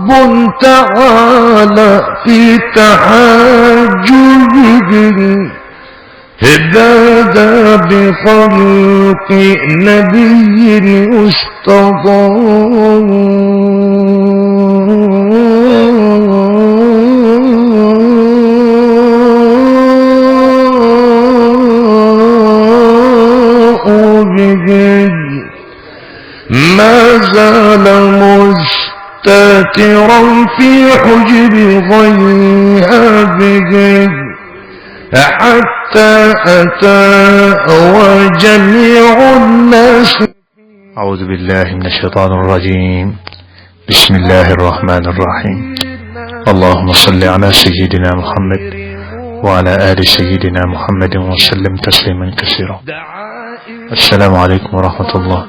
رب تعالى في تحجبه هدادا بخلق نبي استضاء ما زال مستترا في حجب غيها به حتى أتى وجميع الناس. أعوذ بالله من الشيطان الرجيم. بسم الله الرحمن الرحيم. اللهم صل على سيدنا محمد وعلى آل سيدنا محمد وسلم تسليما كثيرا. السلام عليكم ورحمة الله.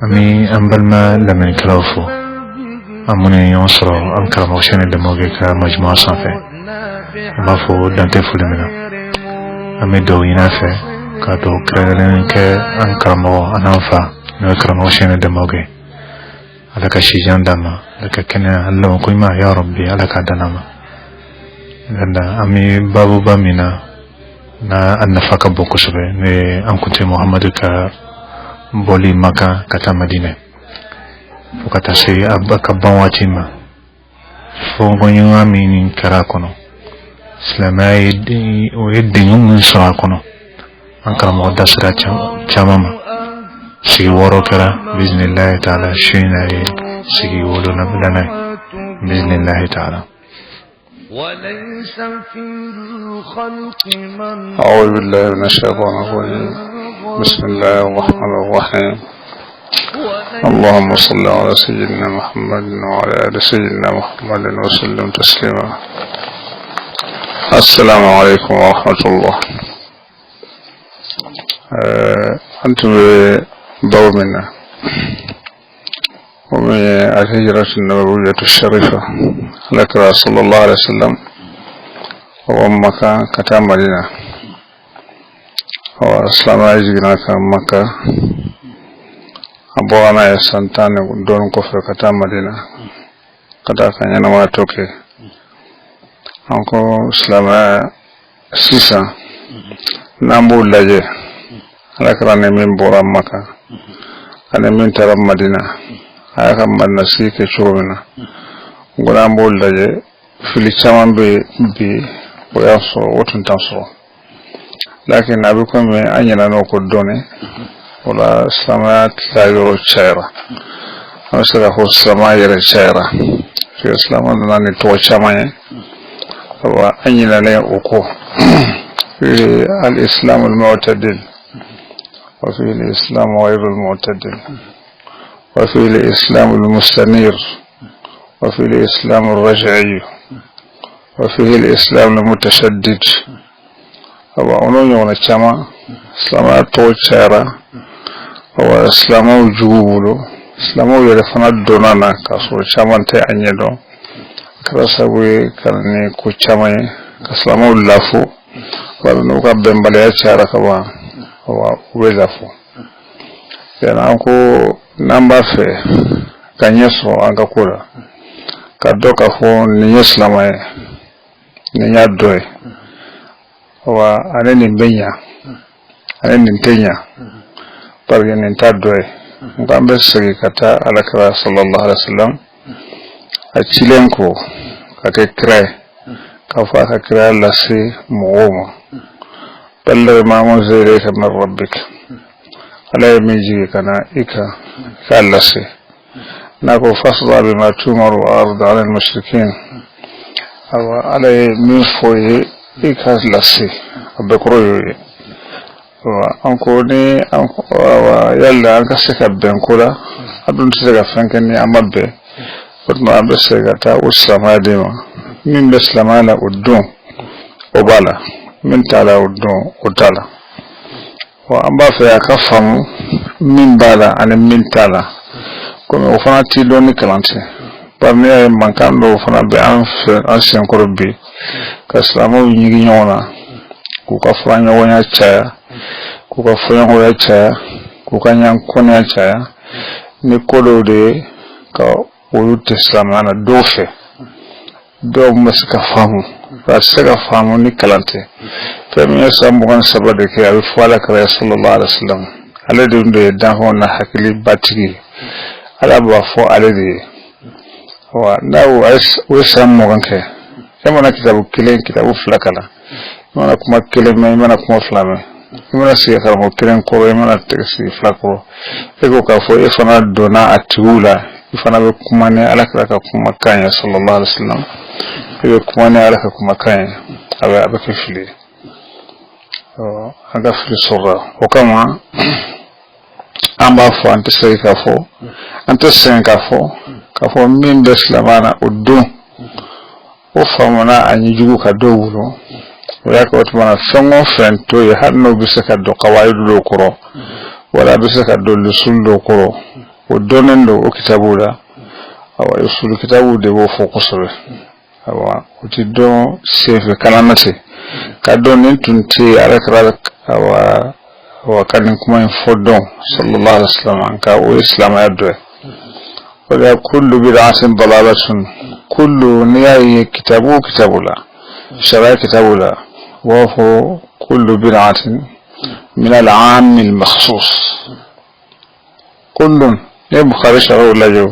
أمي أنبل ما لمن كلافو أموني ينصر أنكر موشين دموغيك مجموعة صنفة ما فو دانتي فلمنا أمي دوينا في كادو كرلين كي أنكر مو أنافا نوكر موشين دموغي ألك شيجان داما لك كنا اللهم كويما يا ربي ألك داناما لأن أمي بابو بامينا na annafaka boko sobe ne an kunte Muhammadu ka boli Maka kata Madina fukata se abaka banwati ma fongonyo amini kara kono islamai o edinyo musa kono ankara mo dasra chamama sigi woro kara biznillah taala shina sigi wolo na bilana biznillah taala. وليس في الخلق من أعوذ بالله من الشيطان الرجيم. بسم الله الرحمن الرحيم. اللهم صل على سيدنا محمد وعلى آل سيدنا محمد وسلم تسليما. السلام عليكم ورحمة الله. أنتم بضمنا ومن الهجرة النبوية الشريفة لك صلى الله عليه وسلم ومكة كتا مدينة وإسلام يجينا كمكة أبوانا يسانتان دون كفر كتا مدينة كتا كان ينوى توكي أنكو إسلام سيسا نامبو لجي لك راني من بورا مكة أنا من ترى مدينة aka manna sike churumina ngona mbolda je fili chaman be bi boyaso wotun tanso lakin abi ko me anyana no ko done wala samat la yo chaira asara ho samayere chaira fi islam nani to chamaye wa anyina le uko fi al islam al mu'tadil wa fi al islam ghayr al mu'tadil وفي الإسلام المستنير وفي الإسلام الرجعي وفيه الإسلام المتشدد وأنوني ونشما إسلام توجيرا وإسلام جوبلو إسلام يرفنا دونانا كسر شمان تعنيدو كراسوي كرني كوشامي كإسلام اللافو ولنوكا بمباليا شارا كوا ووزافو yananko namba fe kanyeso angakura kadoka fo ni islama ni nyadoe wa aneni benya aneni ntenya parge ni tadoe ngambe sigi kata alakra sallallahu alaihi wasallam achilenko kake kre kafa ka kre la si muuma balle mamu zere min rabbik ala yamiji kana ika kallase nako fasda bima tumaru ard ala al-mushrikin awa ala min foye ika lase abekroyo wa anko ni anko wa yalla anka seka benkula adun seka fankani amabbe kodma ambe seka ta usama dema min beslamana udun obala min tala udun utala wa amba fa yakafam min bala an min tala comme o fana ti do ni kalante parmi ay mankando fana be an ancien korbi kaslamo nyigi nyona ku ka fanya wonya cha ku ka fanya wonya cha ku ka nyan konya cha ni kodo de ka ولو تسلم أنا دوفة دو مسك فامو فسك فامو نكلانته فمن يسمى مغان سبادك أبي فوالك رسول الله عليه وسلم على دون دهو نحكي باتي على بافو على دي وناو ويسمى مغان كه كما كتاب كلين كتاب فلكلا mana kuma kelen mai mana kuma flame mana siya karamo kelen ko mana tesi flakro ego ka fo e fana dona atula e fana be kuma ne alaka ka kuma kanya sallallahu alaihi wasallam e kuma ne alaka kuma kanya aba ke fili aga fili sura o kama amba fo ante sai ka fo min be islamana uddu o famana anyi jugu ka dowulo وياك وتمنى فنو فنتو يحنو بسكة دو قواعد دو كرو ولا بسكة دو لسول دو كرو ودونن دو كتابو دا أو يسول كتابو دي وفو قصره أو وتدو سيف كلامتي كدو ننتون تي عليك رالك أو كان كما ينفردون صلى الله عليه وسلم عنك وإسلام يدوه ولا كل بدعة ضلالة كل نياي كتابو لا شرائع كتابو لا وهو كل بدعة من العام المخصوص كل يا بخاري شرحه لا جو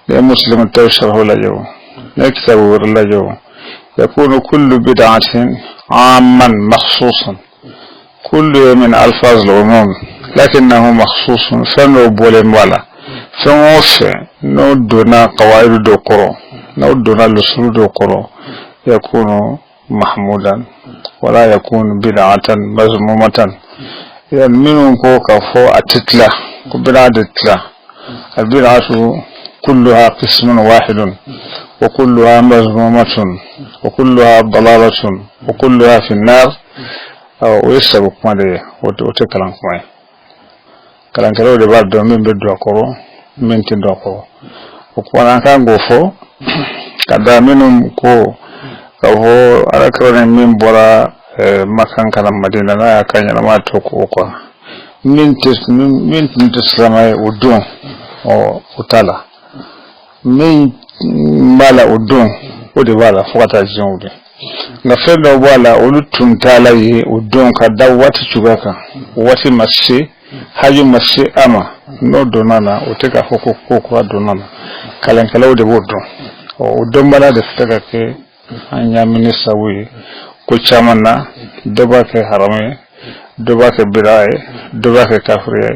يا مسلم شرحه لا جو يا كتابه لا جو يكون كل بدعة عاما مخصوصا كل من ألفاظ العموم لكنه مخصوص فنوب ولا فنوف نودنا قواعد دوكرو نودنا لسول دوكرو يكون محمودا ولا يكون بدعة مذمومة يعني منهم كفو أتتلا كبدعة أتتلا البدعة كلها قسم واحد وكلها مذمومة وكلها ضلالة وكلها في النار ويسبق مالي وتكلم معي كلام كلام اللي بعد من بدو أقوله من تندو أقوله وكوانا كان غوفو كذا منهم kaho arakara min bora makan kana madina na yakanya na mato kwa min tislama udon o utala min bala udon ode bala fukata jonde na fenda wala ulutun tala yi udon ka dawati chugaka wati masse hayu masse ama no donana uteka hoko kwa donana kalankala ode bodon o udon bala da fitaka ke anya minista wi ko chamanna doba ke harame doba ke biraye doba ke kafriye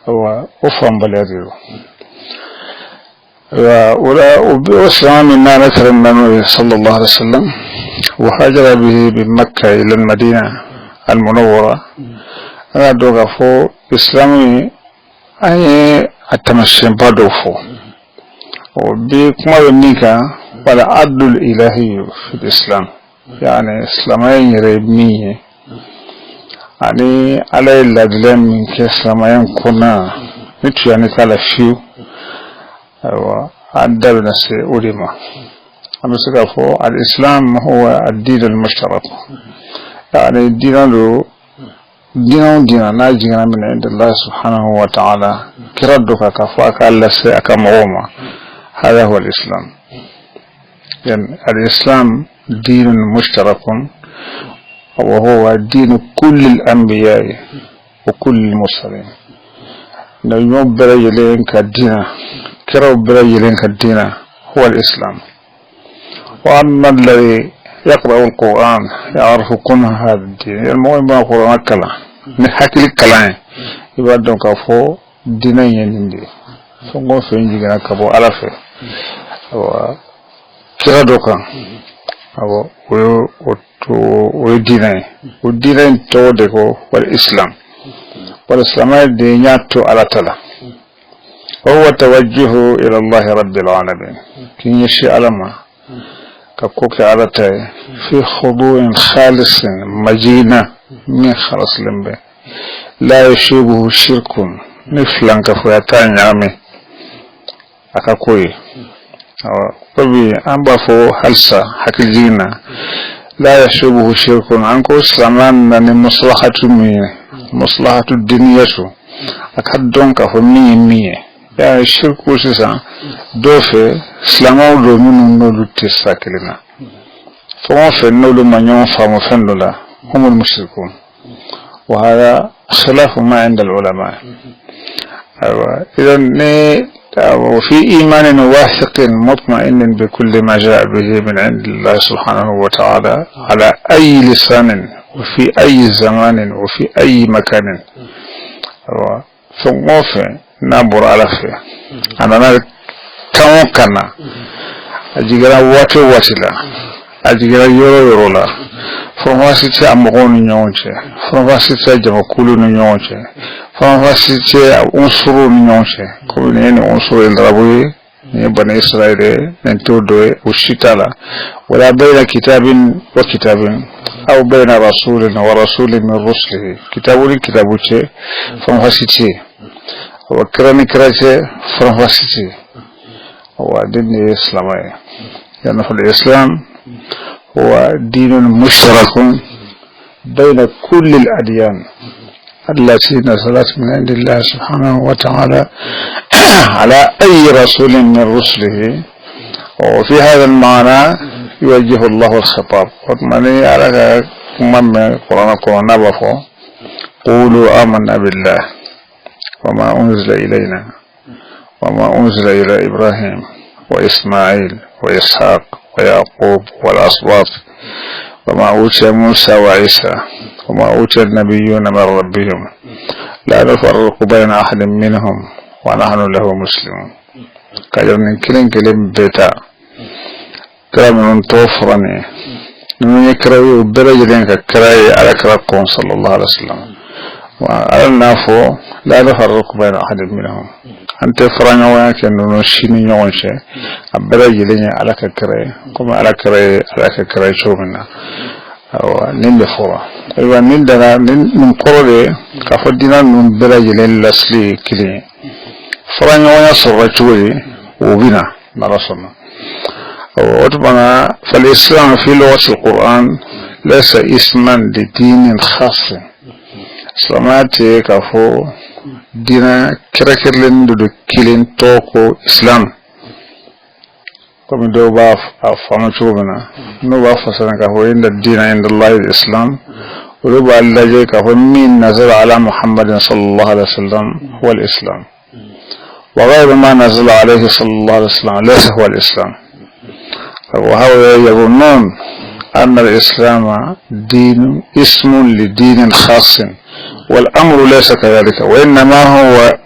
wa ufambale diro ولا وسلام من نصر النبي صلى الله عليه وسلم وهاجر به بمكة إلى المدينة المنورة أنا دوغا فو إسلامي أي أتمشي بدوفو وبكما بنيكا ولا عدل الإلهي في الإسلام يعني إسلامين يريبنيه يعني على الأدلام من كإسلامين كنا نتو يعني كالا فيو وعدل نسي أوليما أما سكافو الإسلام هو الدين المشترك يعني دينا ناجينا من عند الله سبحانه وتعالى كردك كفاك ألا سيأك مغوما هذا هو الإسلام يعني الإسلام دين مشترك وهو دين كل الأنبياء وكل المرسلين نجم برجلين كدينا كرو برجلين كدينا هو الإسلام وأما الذي يقرأ القرآن يعرف كنه هذا الدين المهم ما القرآن كلا نحكي الكلام يبدو كفو دينين يندي فنقول في إنجينا كبو ألفه kira doka abo o dina to de ko wal islam de nyato ala tala huwa tawajjuhu ila Allah rabbil alamin kin yashi alama ka koke ala tay fi khudu'in khalisin majina min khalas lambe la yashubuhu shirkun niflan ka fu yatanyame akakoyi طبي أنبفو حلسة حكيجينا لا يشبه شرك عنكو سلامان من مصلحة الدنيا أكدون كفمية يعني الشرك وسيسا دوفي سلامو دو من نولو تساكلنا فما في النولو من ينفع مفنولا هم المشركون وهذا خلاف ما عند العلماء. إذن وفي إيمان واثق مطمئن بكل ما جاء به من عند الله سبحانه وتعالى على أي لسان وفي أي زمان وفي أي مكان. فموفي نابور على فيه أنا كنا أجيغنا واتو واتلا أجيغنا يورو لا فماسيتي أمغون نيونشي فماسيتي جمكولو نيونشي فماسيتي أنصرو نيونشي كونين أنصرو الربوي بني إسرائيل ننتودوي وشيتالا ولا بين كتاب وكتاب أو بين رسول ورسول من رسله كتابوتي فماسيتي وكراني كراتي فماسيتي هو دين الإسلام. يعني في الإسلام هو دين مشترك بين كل الأديان التي نزلت من عند الله سبحانه وتعالى على أي رسول من رسله. وفي هذا المعنى يوجه الله الخطاب ومن على قرآن بفو قولوا آمنا بالله وما أنزل إلينا وما أنزل إلى إبراهيم وإسماعيل وإسحاق ويعقوب والأسباط وما أوتي موسى وعيسى وما أوتي النبيون من ربهم لا نفرق بين أحد منهم ونحن له مسلمون. كجر من كلين بيتا كلام من توفرني من يكرهوا برجلين كراي على كراكون صلى الله عليه وسلم وعلى النافو لا نفرق بين أحد منهم. أنت فرنا وياك إنه نشيني يوانشة برجلين على كراي كم على كراي شو منا أو نيل فورا أيوة نيل ده من قرده كفدينا من برجلين لسلي كلي فرنا ويا صرّتوي وبنا نرسمنا. وطبعا فالإسلام في لغة القرآن ليس اسما لدين خاص. إسلاماتي كفو دينا كركلين دو كيلين توكو إسلام كم دو باف أفهمتوبنا نو باف فسنا كفو إن الدين عند الله الإسلام وربع الله كفو من نزل على محمد صلى الله عليه وسلم هو الإسلام وغير ما نزل عليه صلى الله عليه وسلم ليس هو الإسلام. وهؤلاء يظنون أن الإسلام دين اسم لدين خاص والأمر ليس كذلك وإنما هو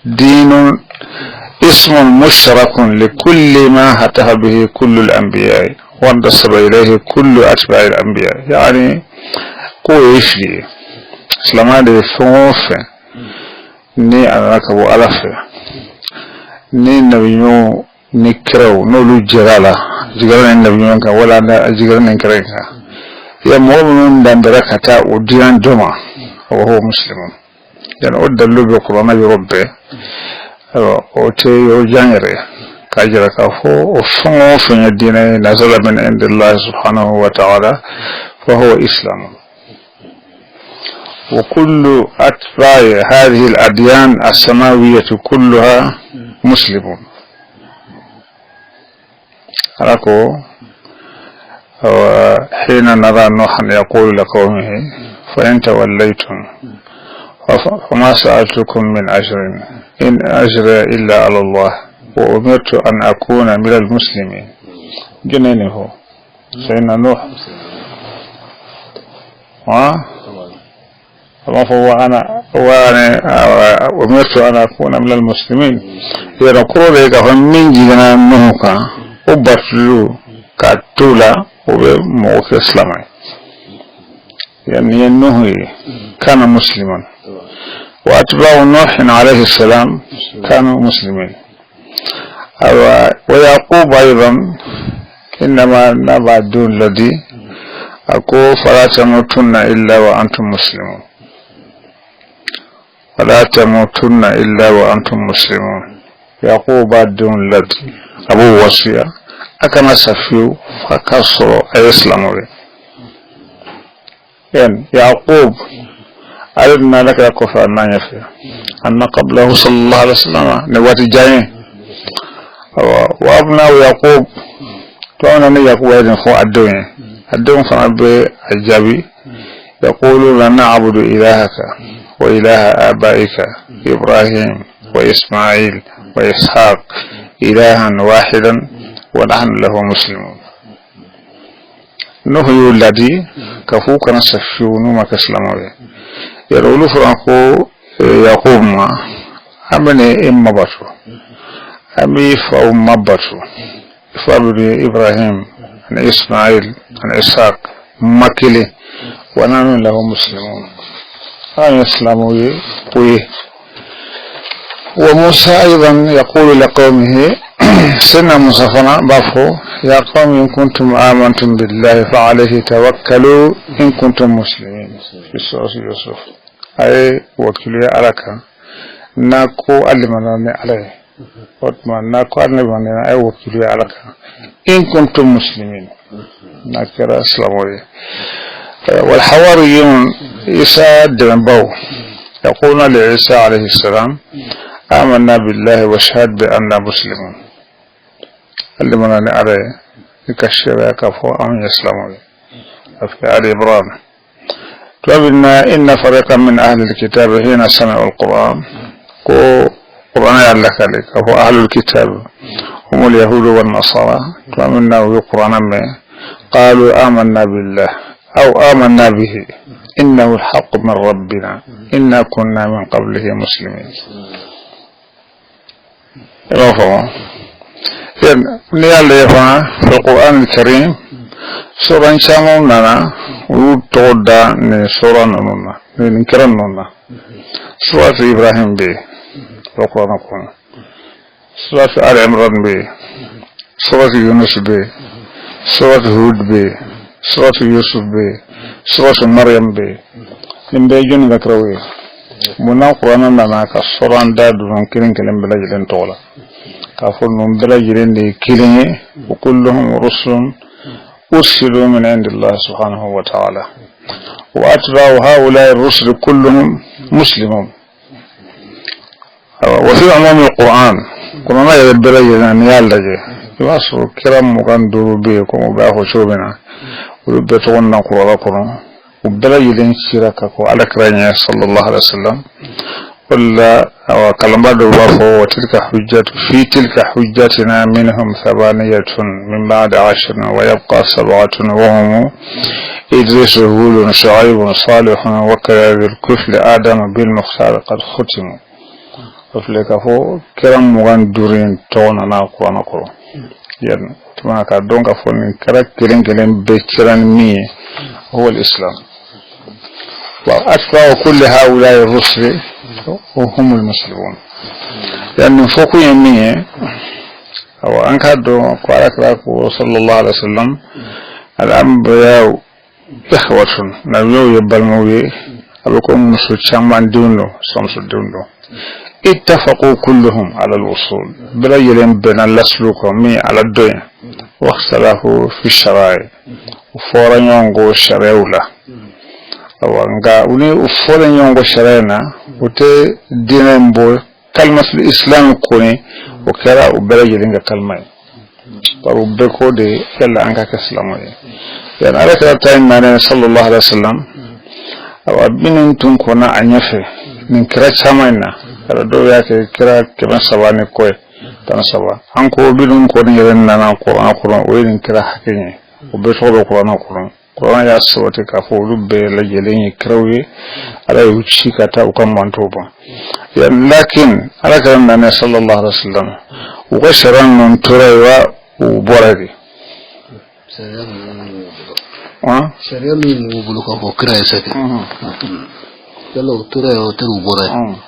دين اسم مشترك لكل ما هتف به كل الأنبياء وانتسب إليه كل أتباع الأنبياء. يعني قوي فيه إسلام هذا فوف ني أنكبو ألفه ني نبيو نكرو نولو جرالا جرالا نبيو كا ولا جرالا نكريكا يا مؤمن دندركتا وديان جمع وهو مسلم. يعني أدلوا بقرآن يربي أوتي يجانيري كاجرا كافو وفنو في الدين نزل من عند الله سبحانه وتعالى فهو إسلام. وكل أتباع هذه الأديان السماوية كلها مسلمون. أراكو حين نرى نوحا يقول لقومه فإن توليتم فما سألتكم من أجر إن أجر إلا على الله وأمرت أن أكون من المسلمين. جنينه سيدنا نوح وأنا أمرت أن أكون من المسلمين. يقول لك فمن جينا نوحا وبطلوا كاتولا وبموت إسلامي. يعني نوح كان مسلما وأتباع نوح عليه السلام كانوا مسلمين. ويعقوب أيضا إنما نبع دون الذي أقول فلا تموتن إلا وأنتم مسلمون ولا تموتن إلا وأنتم مسلمون. يعقوب دون الذي أبو وصية أكما سفيو فكسروا أي إسلامي. يعني يعقوب أردنا لك كفر نانيفي أن قبله صلى الله عليه وسلم نواتي جاين وأبناء يعقوب تونا يعقوب أيضا فو الدون فنبي الجابي يقولون نعبد إلهك وإله آبائك إبراهيم وإسماعيل وإسحاق إلها واحدا ونحن له مسلمون نهي الذي كفوك نسفيون ما كسلموا يرولو فرانكو يعقوب ما أمني إما باتو أمي فأو ما باتو فأبدي إبراهيم عن إسماعيل عن إسحاق مكلي ونحن له مسلمون أنا إسلامي قوي وموسى أيضا يقول لقومه سنة مصفنا بافو يا قوم إن كنتم آمنتم بالله فعليه توكلوا إن كنتم مسلمين في سورة يوسف أي وكلي عليك ناكو ألمناني عليه وطمع ناكو ألمناني أي وكلي عليك إن كنتم مسلمين ناكرا إسلامي والحواريون عيسى دمبو يقولون لعيسى عليه السلام آمنا بالله واشهد بأننا مسلمون اللي منعني عليه يكشف يكفو أن يسلموا في آل إبراهيم طلبنا إن فريقا من أهل الكتاب حين سمعوا القرآن قرآن يعلق عليك هو أهل الكتاب هم اليهود والنصارى طلبنا ويقرآن قالوا آمنا بالله أو آمنا به إنه الحق من ربنا إنا كنا من قبله مسلمين نيال يفعل في القرآن الكريم سورة شامون لنا وتودا سورة نونا نكرن نونا سورة إبراهيم بي القرآن كون سورة آل عمران بي سورة يونس بي سورة هود بي سورة يوسف بي سورة مريم بي نبي جن ذكروي منا القرآن لنا كسورة داد ونكرن كلام بلا جلن طولا كافر من بلا جلن كلمة وكلهم رسل أرسلوا من عند الله سبحانه وتعالى وأتباع هؤلاء الرسل كلهم مسلمون وفي عموم القرآن كنا يبلا جلن يالجي يواصل كرام مقندر بيكم وباهو شوبنا ويبتغن قرآن وبلا جلن شرككم على كرانيا صلى الله عليه وسلم ولا كلمة الوفا وتلك حجة في تلك حجتنا منهم 8 من بعد 10 ويبقى 7 وهم إدريس هود شعيب صالح وكذا الكفل آدم بالمختار قد ختموا وفلك فو كرم مغندورين تونا قرآن قرآن يعني تما كدون كفون كرك كلين بكران مي هو الإسلام وأتباع كل هؤلاء الرسل وهم المسلمون لأن فوق يمية أو أنكادو قالك صلى الله عليه وسلم الأنبياء إخوة نبيو يبالموي أبقون مسوشان من دونه سمسو دونه اتفقوا كلهم على الوصول بلا يلين بين اللسلوك مي على الدنيا واختلفوا في الشرائع وفورا يونغو الشريولة wanga uni ufole nyongo sharena ute dinembo kalma fil islam koni okara ubera yelinga kalma paru beko de yalla anga ka islamu ya ala ka time mane sallallahu alaihi wasallam awa binin tun kona anyafe min kira chamaina ala do ya ke kira kema sabane koy tan saba anko binin koni yelen nana qur'an oyin kira hakinye ubeto do qur'an Quran ya sote ka fo lubbe la jelenyi krawye ala yuchi kata ukam mantoba ya lakin ala kan nabi sallallahu alaihi wasallam uga sharan non torewa uboradi sharia min buluka ko kray sake yalla torewa teru boradi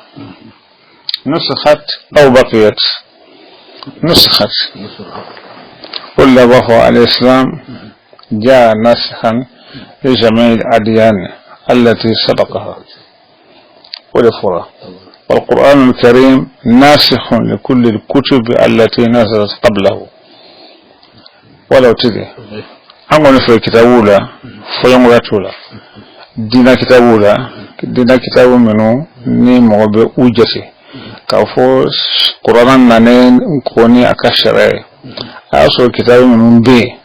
نسخت أو بقيت نسخت ولا وفى الإسلام جاء نسخا لجميع الأديان التي سبقها ولفرة والقرآن الكريم ناسخ لكل الكتب التي نزلت قبله ولو تدي أنقل في كتابولا فيوم راتولا دينا كتابولا dina kitabu menu ni mobe ujase ka fo qur'an nane ko ni akashare aso kitabu menu be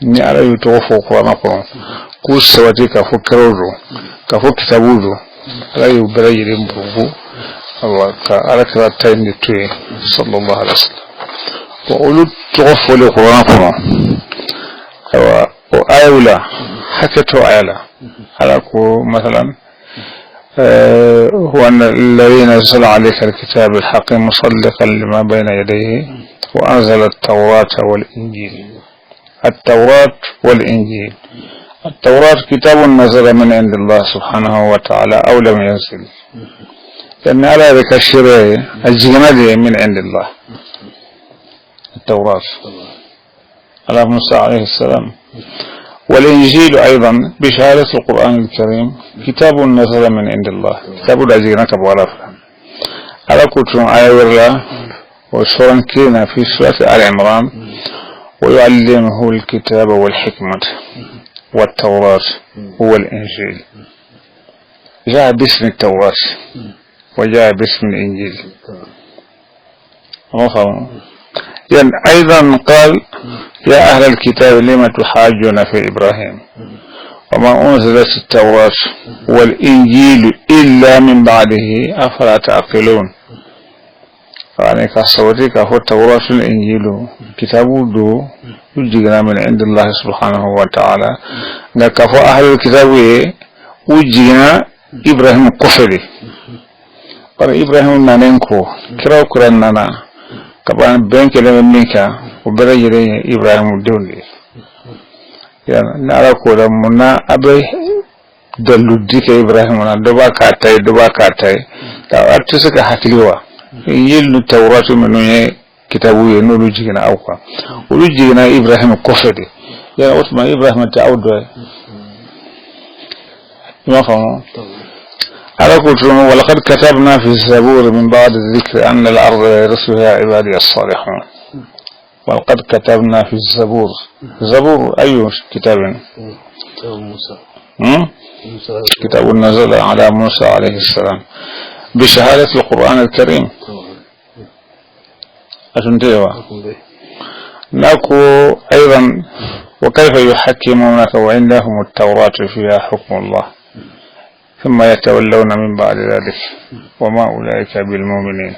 ni ala yuto fo qur'an ko ku sawati ka fo karodo ka fo kitabudo ala yu barayi mbugu Allah ka ala ka tayni tuye sallallahu alaihi wasallam ko ulu to fo le qur'an ko wa ayula hakato ayala ala ko masalan هو أن الذي نزل عليك الكتاب الحق مصدقا لما بين يديه وأنزل التوراة والإنجيل التوراة كتاب نزل من عند الله سبحانه وتعالى أو لم ينزل لأن على ذلك الشرع الجنة من عند الله التوراة على موسى عليه السلام والإنجيل أيضا بشهادة القرآن الكريم كتاب نزل من عند الله كتاب الأجينا كبوالا على كتب آية الله وسورة كينا في سورة آل عمران ويعلمه الكتاب والحكمة والتوراة والإنجيل جاء باسم التوراة وجاء باسم الإنجيل مفهوم يعني أيضا قال يا أهل الكتاب لما تحاجون في إبراهيم وما أنزلت التوراة والإنجيل إلا من بعده أفلا تعقلون يعني كصوتي كفو التوراة والإنجيل كتاب دو وجينا من عند الله سبحانه وتعالى كفو أهل الكتاب وجينا إبراهيم قفري إبراهيم نانينكو كراو كران نانا kaban benke le minka ubere yire Ibrahim dole ya nara ko da munna abai daludi ke Ibrahim na doba ka tai da arti suka hakiliwa yilu tawratu menye kitabu ye no lujina awka lujina Ibrahim kofede ya Uthman Ibrahim ta awdo ma famo على كتب ولقد كتبنا في الزبور من بعد الذكر أن الأرض يرثها عبادي الصالحون ولقد كتبنا في الزبور زبور أي كتاب موسى كتاب نزل على موسى عليه السلام بشهادة القرآن الكريم أتنتهوا ناكو أيضا وكيف يحكمونك وعندهم التوراة فيها حكم الله ثم يتولون من بعد ذلك وما أولئك بالمؤمنين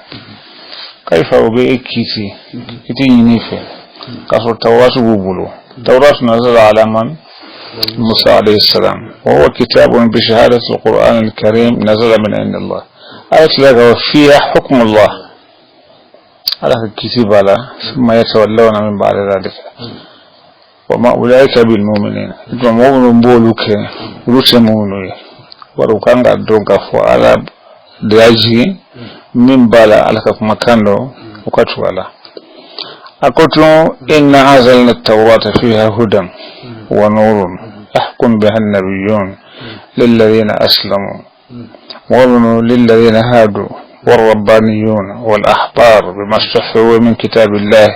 كيف أبيك كتي نيفه كفر التوراة بوبلو التوراة نزل على من موسى عليه السلام وهو كتاب بشهادة القرآن الكريم نزل من عند الله آية لك فيها حكم الله على الكتاب على ثم يتولون من بعد ذلك وما أولئك بالمؤمنين المؤمن بولوك روس مؤمنين warukanga donga fo ala daji min bala alaka kuma kando ukatu wala akoto inna azalna at-taurata fiha hudan wa nurun ahkum biha an-nabiyyun lilladhina aslamu wa lilladhina hadu والربانيون والأحبار بما استحفظوا من كتاب الله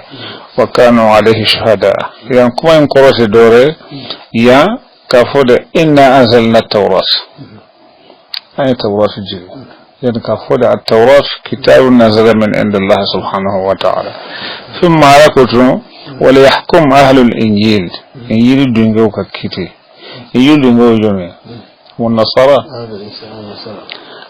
وكانوا عليه شهداء يعني كما ينقرأ دوري يا كفود إنا أنزلنا التوراة أي توراة الجيل يعني كفود التوراة كتاب نزل من عند الله سبحانه وتعالى ثم عرفت وليحكم أهل الإنجيل إنجيل دينجو ككتي إنجيل دينجو جميع والنصارى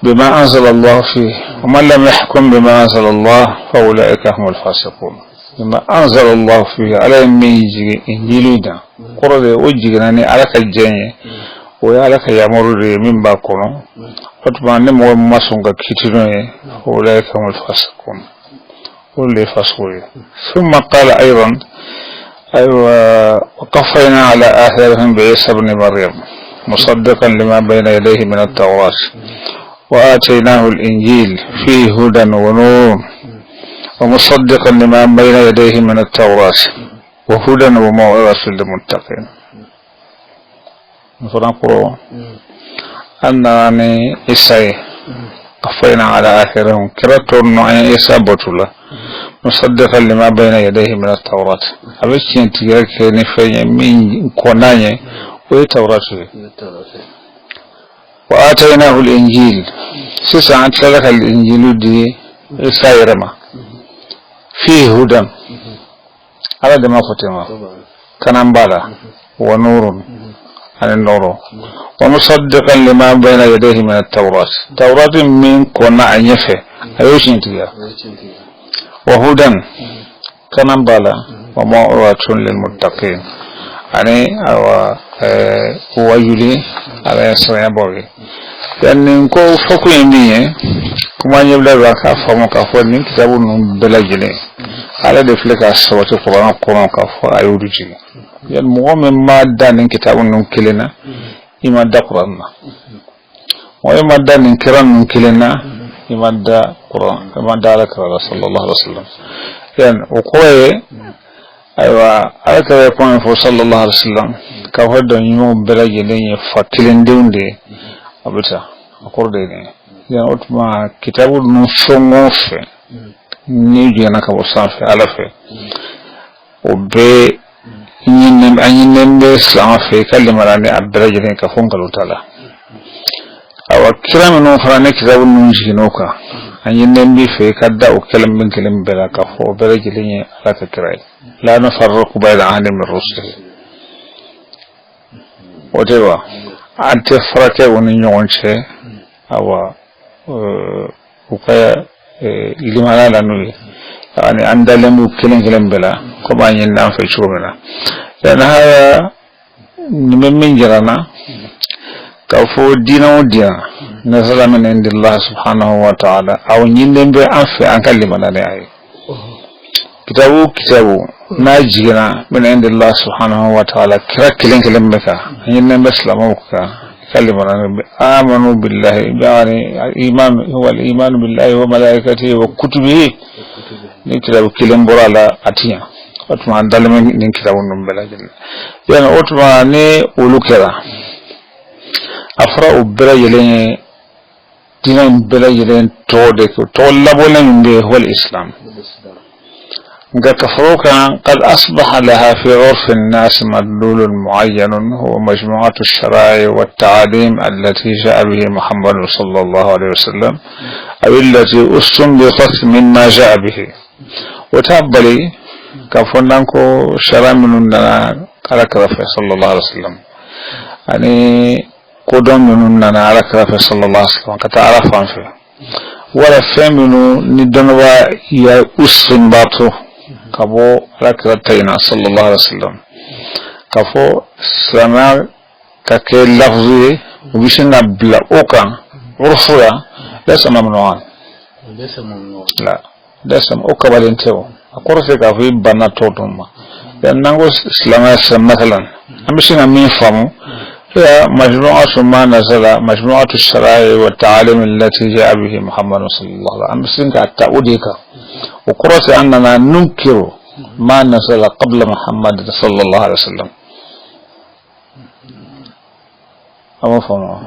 بما أنزل الله فيه ومن لم يحكم بما أنزل الله فأولئك هم الفاسقون بما أنزل الله فيه على ميجي إنجيلنا قرد وجهناني على الجنة ويالك يامر من باكونا وطبعا نمو مسونغ كتنوه فأولئك هم الفاسقون واللي فاسقوا ثم قال أيضا وقفينا على آثارهم بعيسى بن مريم مصدقا لما بين يديه من التوراة وآتيناه الإنجيل فيه هدى ونور ومصدقا لما بين يديه من التوراة وهدى وموعظة للمتقين فنقول أنني إساي قفينا على آخرهم كرة نوعين إسا بطولة مصدقا لما بين يديه من التوراة أبشين تيرك نفين من كوناني وهي توراة وآتيناه الإنجيل سيسا لك الإنجيل دي سايرما فيه هدى على دماغ فتما كنبالا ونور عن النور ومصدقا لما بين يديه من التوراة توراة من كنا عنيفه أيوشين تيا وهدى كنبالا وموعظة للمتقين يعني هو يلي على يسرع بوي يعني كو فوكو يميه كما يبدأ بكا فما كفوا من كتاب بلاجني على دفلك السوات القرآن كفوا أيودجي يعني مهم ما دان كتاب نكلنا إما دا قرآن وإما دان كران نكلنا إما دا قرآن إما دا رسول صلى الله عليه وسلم يعني وقوي أيوة على كذا يقول صلى الله عليه وسلم كهذا يوم بلاجني فكلن دون دي abita akorde ne ya otuma kitabu nusongofe ni jena ka bosanfe alafe obe nyinem be sanfe kalmarane abdaraje ne ka fongal tala awa kirame no farane kitabu nunjinoka anyinem bi fe kadda o kelam bela ka fo baraje ne alaka kirai la nafarqu bayna ahadin min rusul odewa ante frate woni nyonche awa ukaya ilimana la nuyi yani andale mu kelen bela ko ba nyen nan fa chumena dan haya nimen jirana ka fo dina nazala min indillah subhanahu wa ta'ala aw nyinden be afi an kalimana ne ay kitabu najina min indillah subhanahu wa ta'ala kira kelen beka nyinden be islamu ka kalimana amanu billahi yani iman huwa al-iman billahi wa malaikatihi wa kutubihi ni kitabu kelen borala atiya otuma dalme ni kitabu num belajin yana otuma ne ulukera afra ubra yelen dinan belajin to labolan be huwa al-islam كفروك قد أصبح لها في عرف الناس مدلول معين هو مجموعة الشرائع والتعاليم التي جاء به محمد صلى الله عليه وسلم أو التي استنبطت مما جاء به وتقبلي كفنانكو شرع مننا على كرفه صلى الله عليه وسلم يعني قدم مننا على كرفه صلى الله عليه وسلم كتعرف عنه ولا فهمنو ندنوا يا أسفن باطو kabo rakratayna sallallahu alaihi wasallam kafo sana kake lafzi ubishina bla oka urfuya lesa mamnuan la lesa oka balenteo akorfe kafi bana totuma dan nango islama sa mathalan amishina min famu ya majmu'atu ma nazala majmu'atu ash-shara'i wa at-ta'alim allati ja'a bihi Muhammad sallallahu alaihi wasallam amsinka ta'udika وقرأت أننا ننكر ما نزل قبل محمد صلى الله عليه وسلم أما فهموا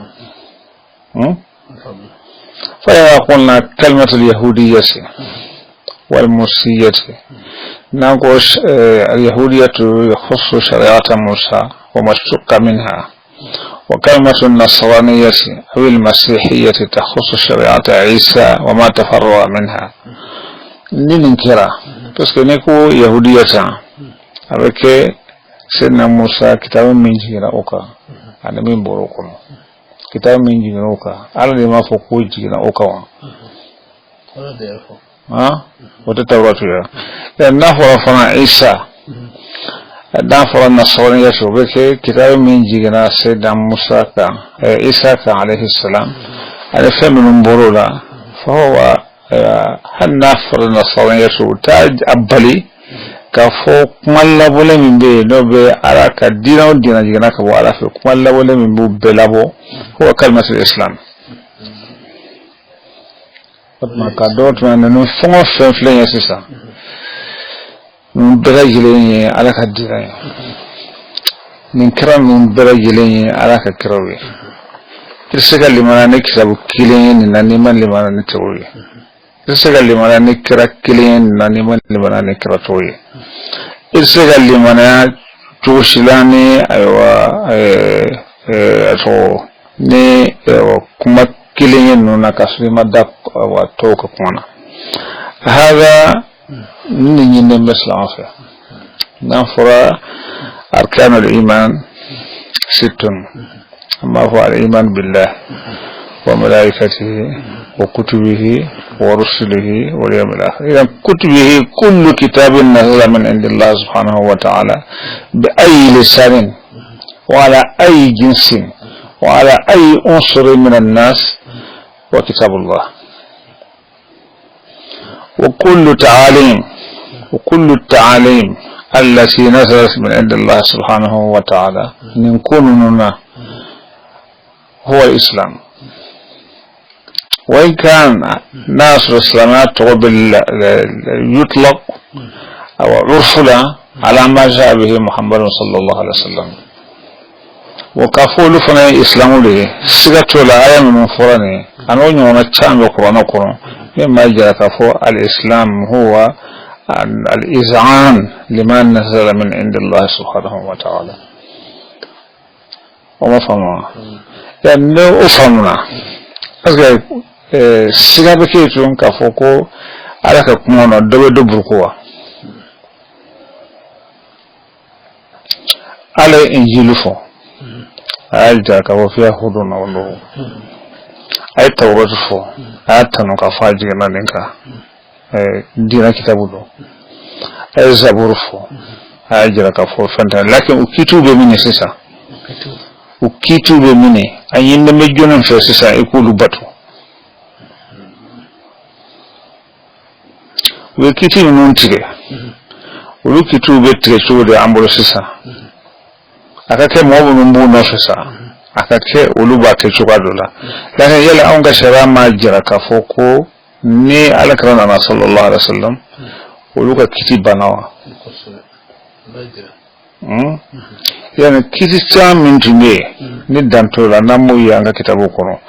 فإذا قلنا كلمة اليهودية والموسية نقول اليهودية يخص شريعة موسى وما اشتق منها وكلمة النصرانية أو المسيحية تخص شريعة عيسى وما تفرع منها ننكرها بس كنيكو يهودية avec سيدنا موسى كتاب من جيرا أوكا أنا من بروكم كتاب من جيرا أوكا على ما فوقه جيرا أوكا وتتورطوا نافر فنا عيسى نافر النصرانية بك كتاب من جيرا سيدنا موسى عيسى عليه السلام أنا فهم من برولا فهو هنافر النصرانية تاج أبلي كفو كمال بوله من بي نو بي أراك دينا ودينا جينا كبو أراك كمال بوله من بو بلابو هو كلمة الإسلام ما كادوت من نفهم فلان يسيسا من برجلين أراك دينا من كرام من برجلين أراك كروي تسكت لمن نكسب كيلين نانيمان لمن نتروي تسكت لمن نكرا كيلين نانيمان لمن نكرا توي تسكت لمن توشلاني أيوة أتو ni kuma kilin nuna kasrima da wato ka kuma hada ni ne mislan fa nan fura arkan al-iman sittun amma huwa al-iman billah wa malaikatihi wa kutubihi wa rusulihi wal yawmil akhir idan kutubihi kullu kitabin nazala min indillah subhanahu wa ta'ala bi ayyi lisanin wa ala ayyi jinsin wa ala ayyi unsur min an-nas wa kitabullah wa kullu ta'alim التي نزلت من عند الله سبحانه وتعالى نكوننا هو الإسلام وإن كان ناس الإسلامات يطلق أو عرفنا على ما جاء به محمد صلى الله عليه وسلم وكفول فنا إسلام له سجت ولا آية من فرني أنا ونيوم التام القرآن القرآن مما جاء كفو الإسلام هو الإذعان لما نزل من عند الله سبحانه وتعالى وما فهمنا يعني أفهمنا أصدق سيغابكي تون كفوكو على كمونا دبركوا على إنجيل فو أجا كفو فيها خدونا والله أي توراة فو أتنو كفاجينا لنكا dina kitabu do ay zabur fo ajira ka fo fanta lakin ukitube mini sisa ukitube mini ayinde me jonon fe sisa e kulu batu we kitube non tire ulu kitube tire chode ambulo sisa akake mo mbu no sisa akake ulu bate chukadola lakin yela anga sharama jira ka fo ko ni alakrana na sallallahu alaihi wasallam uluka kiti banawa yani kiti chamin tumbe ni dantola namu yanga kitabu kono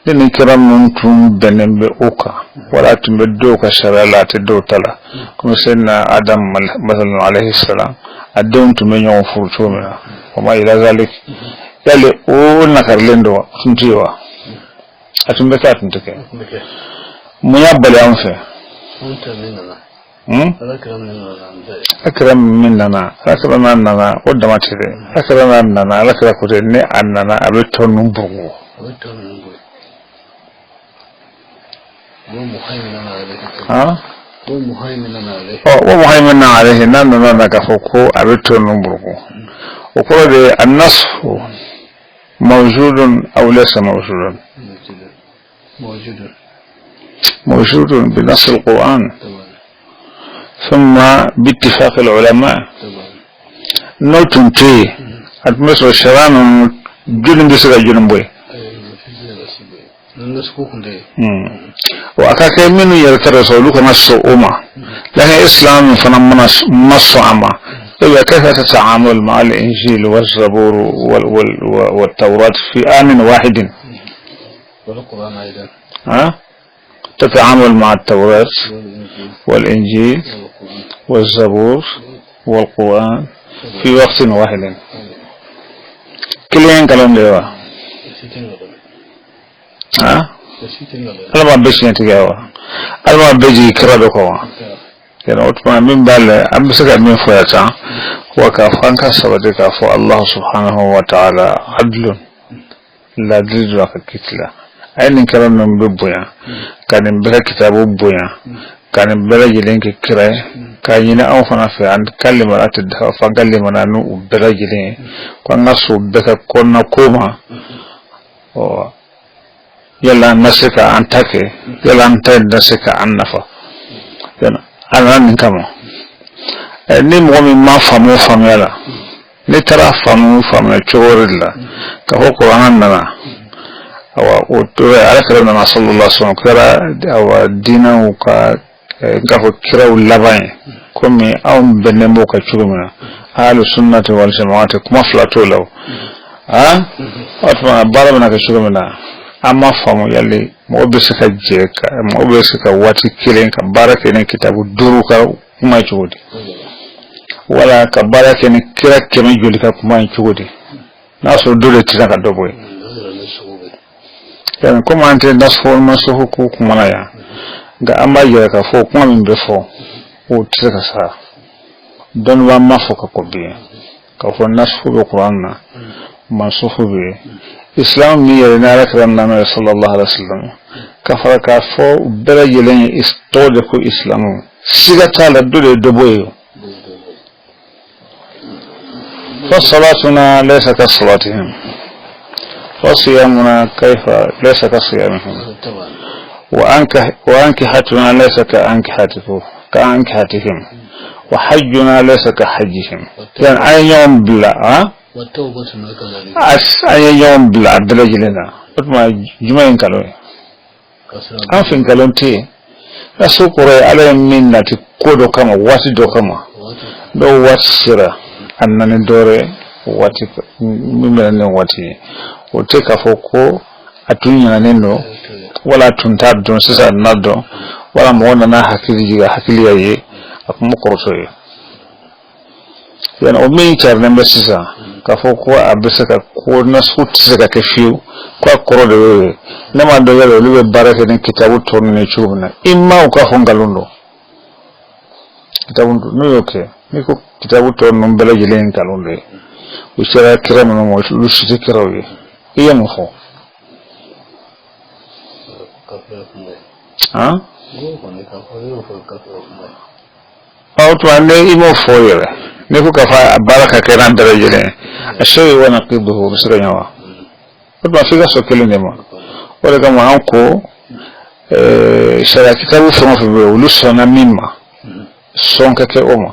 ni kiram nuntum benembe oka wala tumbe doka sharala te dotala kuma senna adam masalan alaihi salam adon tumbe nyon furto mena kuma ila zalik yale o nakarlendo tuntiwa atumbe ka tuntake muya bale an fe akram minna wadda mace de akram nana alakra ko de ne annana abeton numbugo wa muhaimina alayhi nana ka foko abeton numbugo o ko de an-nasfu mawjudun aw laysa mawjudan موجود بنص القرآن ثم باتفاق العلماء نوتن تي أتمسوا الشران جنن بسرع جنن بوي وأكاك منو يرترسولوك نصو أمة لأن الإسلام فنمنا نصو أمة إذا كيف تتعامل مع الإنجيل والزبور والتوراة في آن واحد والقرآن أيضا تتعامل مع التوراة والإنجيل والزبور والقرآن في وقت واحد كلين كلام ديوا ألما بيجي نتجاوا ألما بيجي كرادوكوا يعني أتمنى من بالله أمسك من فياتا وكافانك سبتك فو الله سبحانه وتعالى عدل لا ضد وكتلا أين كلام من ببويا كان بلا كتاب ببويا كان بلا جلين كراي كان ينا أو فنا في عند كلمة أتدها فكلمة نانو بلا جلين كنا سو بك كنا كوما يلا نسك أنتك يلا أنت نسك أنفا يعني أنا نكمل ni mɔgɔ ma faamu la ne taara faamu cogo de la ka fɔ kuranɛ nana awa o tora ala kira nana sallallahu alaihi wasallam kɛra awa diinaw ka fɔ kiraw laban ye komi anw bɛnnen b'o ka cogo min na ahlu sunnati wal jamaati kuma fila t'o la o tuma baara bɛna kɛ cogo min na an ma faamu yali mɔgɔ bɛ se ka jɛ mɔgɔ bɛ se ka waati kelen ka baara kɛ ni kitabu 5 ka kuma cogo di wala ka baara kɛ ni kira 100 joli ka kuma cogo di n'a sɔrɔ dole tɛ ka dɔ bɔ ye yani kuma ante nasfo masuhu ku kuma ya ga amma ya ka fo kuma min be fo o tsaka sa don ba ma fo ka ko be ka fo nasfo be qur'anna masuhu be islam ni ya na rakran na sallallahu alaihi wasallam ka fara ka fo bere yelen istode ko islamu siga tala dole doboyo fa salatuna laysa ka salatihim wa siyamuna kayfa laysa ka siyamihim وأنكحتنا ليس كأنكحتهم وحجنا ليس كحجهم يعني أي يوم بلا أي يوم بلا عبدالله لنا ما جمعين كالوي أنفين كالون تي نسوكري على منا تكودو كما واتي دو كما دو واتي سيرا أنني دوري واتي ممن واتي وتيكا فوكو أتوني نينو wala tuntar don sisa nado wala mo wona na hakili yayi akuma korso yi yana o mi charne mbesisa ka fo ko abisa ka ko na suti ka kafiu ko koro de we na ma do yalo libe baraka den kitabu to ne chubna imma ka fo ngalundo kitabu no yoke ni ko kitabu to no mbele jilen kalunde o sera kirama no mo lu siti kirawi iya mo fo أوتواني إمو فوير نيكو كفا باركة كيران درجة أشوي وانا قيبه بسرعة نوا أوتوان فيها سوكيلو نيما ولكن ما أنكو شرع كتابو فما في بيولو سونا ميما سونك كي أوما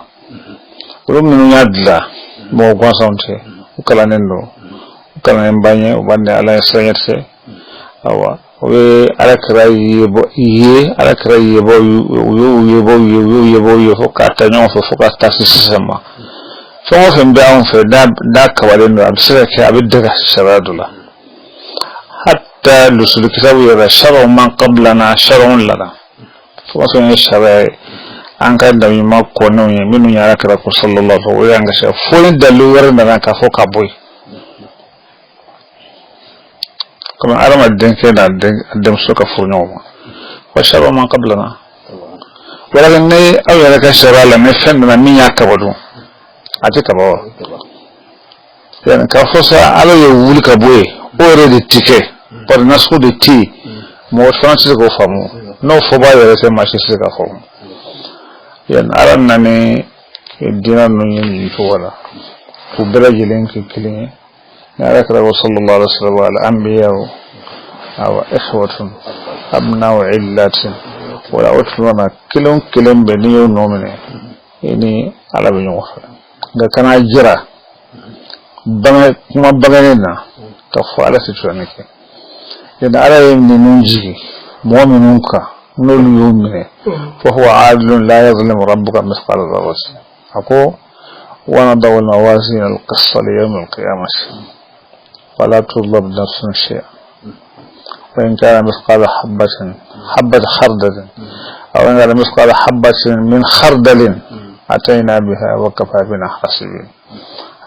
ولو منو يادلا موغوان سونتي وكلا نندو وكلا نمباني وباندي على يسرينيتي أوا we alakra yebo fokata nyon fokata sisama fo fem da on fe da kawale no absira ke abidda sharadula hatta lusul kitabu ya sharu man qablana sharun lana fo so ne sharai an kan da mi makko no minu ya rakra ko sallallahu alaihi wa sallam fo da luwar da ka fo ka boy كما أرمى الدين كده الدين سوكا فرنوما وشروا ما قبلنا ولكن أول لك الشراء لم يفهم من مين يكبروا أتيك بوا يعني كفوسا على يقول كبوي أورد التكة پر نسخو دتي موت فرنسي كوفامو نو فبا يرسل ماشي كوفامو يعني أرمى الدين نيجي يفولا كبر جلين كلين نذكر صلى الله عليه وسلم الأنبياء أو إخوة أبناء علات ولا أتلونا كلهم بنيو نومني إني على بنيوه كان أجرا ما بغينا كفالة سجونك إن على يمني ننجي مؤمنونك نول يومني فهو عادل لا يظلم ربك مثقال ذرة أقول ونضع الموازين القصة ليوم القيامة ولا تظلم نفس شيئا وإن كان مثقال حبة خردل أو إن كان مثقال حبة من خردل أتينا بها وكفى بنا حاسبين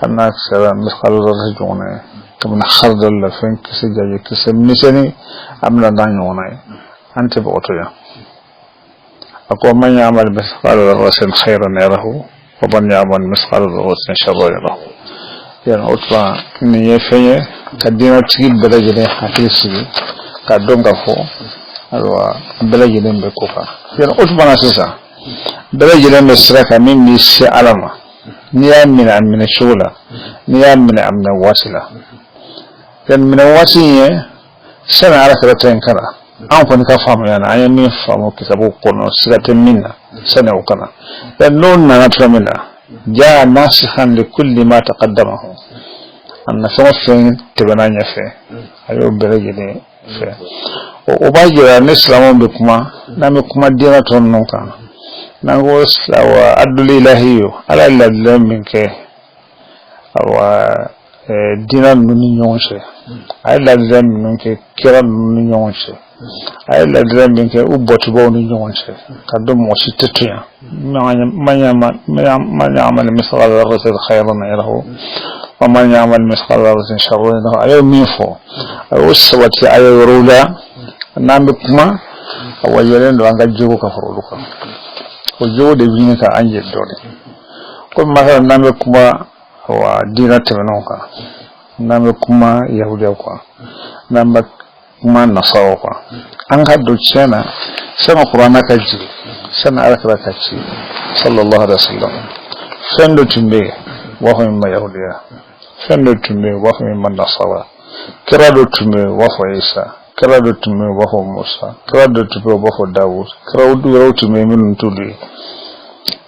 الناس مثقال ذرة كمن خردل فين كسجاج كسمنسني أمنا دانيوناي أنت بأطيا أقول من يعمل مثقال ذرة خيرا يره ومن يعمل مثقال ذرة شرا يره يعني أطلع نية فيه كدينا تجيب بلجنة حكي سيء كدوم كفو ألوا بلجنة بكوفا يعني أطلع ناسيسا بلجنة مسرك من ميسي علما نيام من الشغلة نيام من الواسلة يعني من الواسية سنة على كرتين كذا أنا كنت كفهم يعني أنا مين فهموا كتابو كنا سنة منا سنة وكنا لأنه نتفهم منها جاء ناسخا لكل ما تقدمه أن فمثل تبنانيا فيه أيوب برجلي فيه وباجي الإسلام بكما نامكما دينا تنوكا نقول وأدل إلهي على الله منك أو دينا نونيونشي على الله منك كرا نونيونشي على الله منك أبوتبو نونيونشي كدوم وشتتيا ما يعمل مثل ذرة خيرا يره ومن يعمل مثقال ذرة شرا يره أيو ميفو وسوت أيو رولا نامكما ويلين وانغا جوكو كفرولوكا وجو دبينك أنجل دوني كل مثلا نامكما هو دينة تمنوكا نامكما يهوديوكا نامكما نصاروكا أنغا دوتشينا سنة قرانا كجي سنة أركرا كجي صلى الله عليه وسلم فندو تنبي وهو مما يهوديا فندو تنبي وهو مما نصارى كرادو تنبي وهو عيسى كرادو تنبي وهو موسى كرادو تنبي وهو داود كرادو تنبي من تولي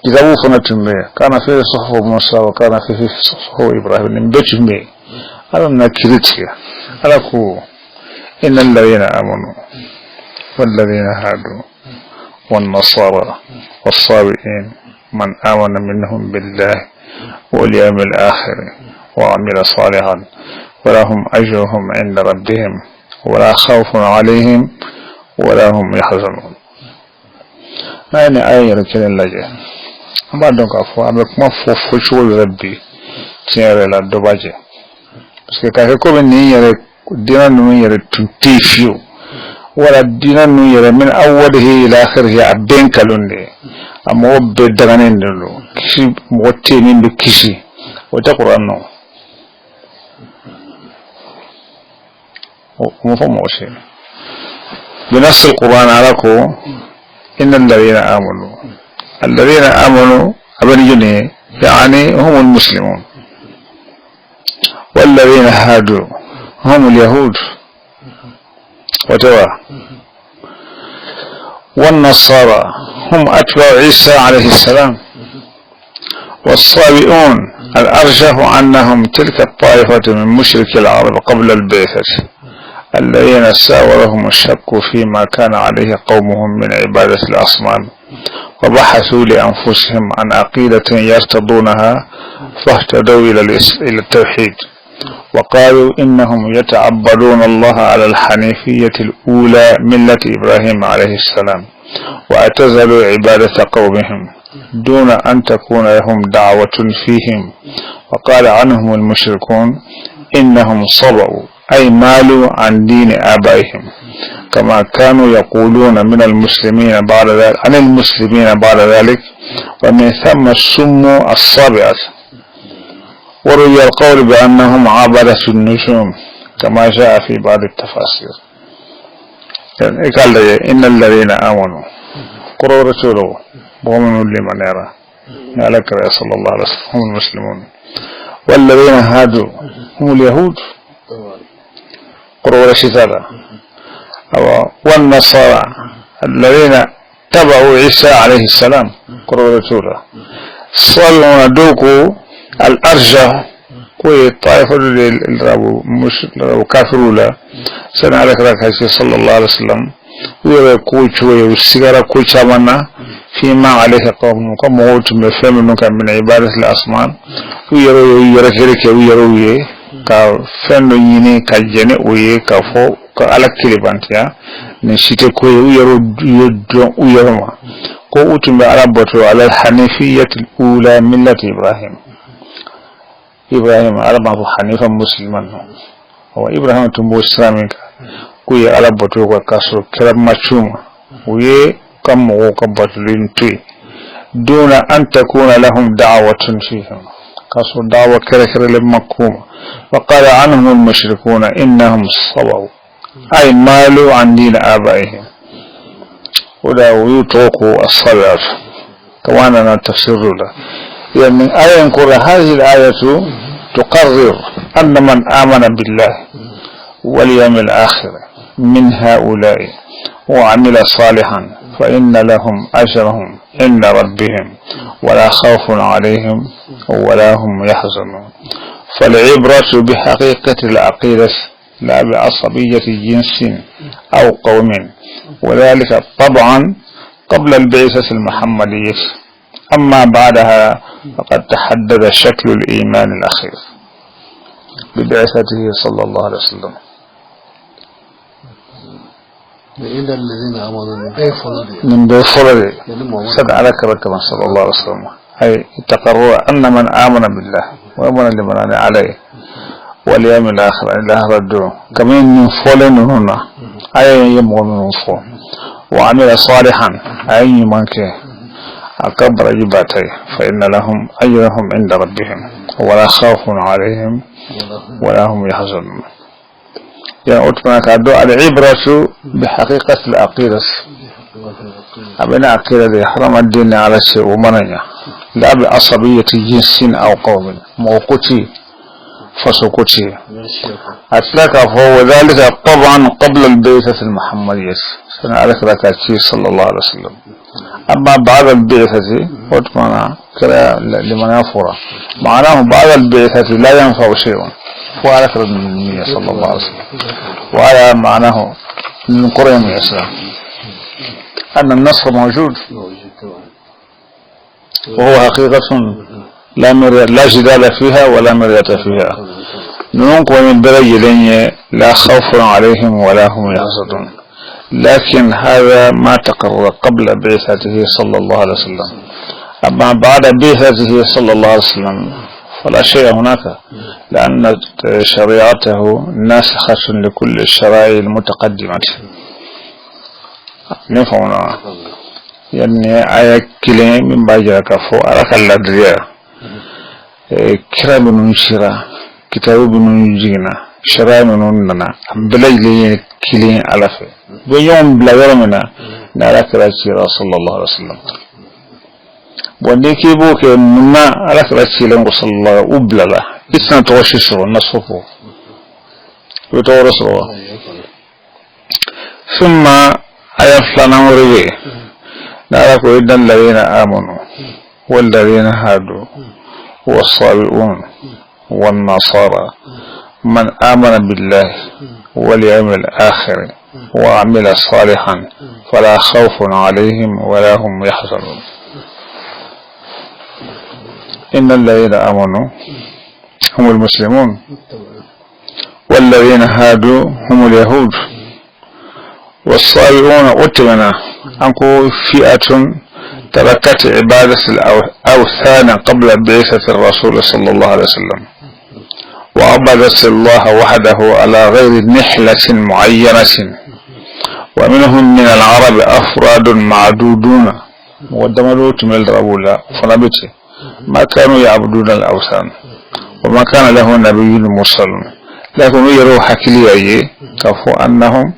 إذا وفنا تنبي كان في صحف موسى وكان في صحف إبراهيم نبي تنبي هذا من كريتيا على كو إن الذين آمنوا والذين هادوا والنصارى والصابئين من آمن منهم بالله واليوم الآخر وعمل صالحا ولهم أجرهم عند ربهم ولا خوف عليهم ولا هم يحزنون ما يعني آية ركين اللجة ما دونك أفوا أمك ما فوفوشوا ربي تنير لا دوباجة بس كاكو بني يرى دينا نمي يرى تنتيفيو ولا دينا نمي يرى من أوله إلى آخره أبين كالوندي أما بدرانين دلو كشي موتينين بكشي وتقرأ نو ومفهوم شيء بنص القرآن علىكو إن الذين آمنوا أبنجني يعني هم المسلمون والذين هادوا هم اليهود وتوا والنصارى هم أتباع عيسى عليه السلام والصابئون الأرجح أنهم تلك الطائفة من مشرك العرب قبل البعثة الذين ساورهم الشك فيما كان عليه قومهم من عبادة الأصنام وبحثوا لأنفسهم عن عقيدة يرتضونها فاهتدوا إلى التوحيد وقالوا إنهم يتعبدون الله على الحنيفية الأولى ملة إبراهيم عليه السلام واعتزلوا عبادة قومهم دون أن تكون لهم دعوة فيهم وقال عنهم المشركون إنهم صبوا أي مالوا عن دين آبائهم كما كانوا يقولون من المسلمين بعد ذلك ومن ثم سموا الصابئة وروي القول بأنهم عبدة النجوم كما جاء في بعض التفاسير قال إن الذين آمنوا قروا رسوله ومؤمنون لمن يرى عليك يا صلى الله عليه وسلم هم المسلمون والذين هادوا هم اليهود قروا رسالة والنصارى الذين تبعوا عيسى عليه السلام قروا رسوله صلوا دوكو الأرجح كوي الطائفة الرابو كافروا لا سنة عليك صلى الله عليه وسلم ويرى كوي شوي والسيجارة كوي شامنا فيما عليه قوم كم موت مفهوم من عبادة الأصنام ويرى كذلك ويرى كفن يني كجنة ويه كفو كعلى كليبانتيا نشيت كوي ويرى ما كوت بعربته على الحنيفية الأولى ملة إبراهيم على ما هو حنيفا مسلما هو إبراهيم تنبو إسلامك كوي عربته وكسر كلام مشوم ويه كم وكبتلين تي دون أن تكون لهم دعوة فيهم كسر دعوة كركر للمقوم وقال عنهم المشركون إنهم صبوا أي مالوا عن دين آبائهم ولا يتركوا الصلاة كوانا تفسير له يعني آية نقول هذه الآية تقرر أن من آمن بالله واليوم الآخر من هؤلاء وعمل صالحا فإن لهم أجرهم عند ربهم ولا خوف عليهم ولا هم يحزنون فالعبرة بحقيقة العقيدة لا بعصبية جنس أو قوم وذلك طبعا قبل البعثة المحمدية أما بعدها فقد تحدد شكل الإيمان الأخير ببعثته صلى الله عليه وسلم إلا الذين آمنوا من بيفرد سد على كركبا صلى الله عليه وسلم أي تقرر أن من آمن بالله ومن لمن عليه واليوم الآخر إلى آخر الدعوة كمان من فولن هنا أي يمغن من فول وعمل صالحا أي منك أكبر جباتي فإن لهم أجرهم عند ربهم ولا خوف عليهم ولا هم يحزنون. يعني أتمنى كدعاء العبرة بحقيقة العقيدة أبنى عقيدة حرم الدين على الشيء ومنع لا بعصبية جنس أو قوم موقتي فسكتي أتلاك فهو ذلك طبعا قبل البعثة المحمدية سنعرف لك صلى الله عليه وسلم. أما بعد البعثة أتمنى كلا لمن يفر معناه بعد البعثة لا ينفع شيء وعلى النبي صلى الله عليه وسلم وعلى معناه من قرآن الإسلام أن النصر موجود وهو حقيقة لا جدال فيها ولا مرية فيها. ننقل من درجة لا خوف عليهم ولا هم يحزنون، لكن هذا ما تقرر قبل بعثته صلى الله عليه وسلم. أما بعد بعثته صلى الله عليه وسلم فلا شيء هناك، لأن شريعته ناسخة لكل الشرائع المتقدمة. نفهمنا يعني آية كلمة من باجرة كفو أراك اللدريا كرام ننشرا كتاب ننجينا شرائع نننا بلاي كلمة ألفة بيوم بلا يرمنا نراك رسول صلى الله عليه وسلم. ونديكي بوك منا أراك رسول صلى الله عليه وسلم أبللا إثنان توشيشوا نصفه يتورسوا. ثم أيفلنا مريبي نعرف إذن الذين آمنوا والذين هادوا والصابئون والنصارى من آمن بالله واليوم الآخر وعمل صالحا فلا خوف عليهم ولا هم يحزنون. إن الذين آمنوا هم المسلمون والذين هادوا هم اليهود والصابئون أتمنى أنكو فئة تركت عبادة الأوثان قبل بعثة الرسول صلى الله عليه وسلم وعبدت الله وحده على غير نحلة معينة. ومنهم من العرب أفراد معدودون ودملوت من الربولا فنبت ما كانوا يعبدون الأوثان وما كان له نبي مرسل، لكن يروح كليه كفو أنهم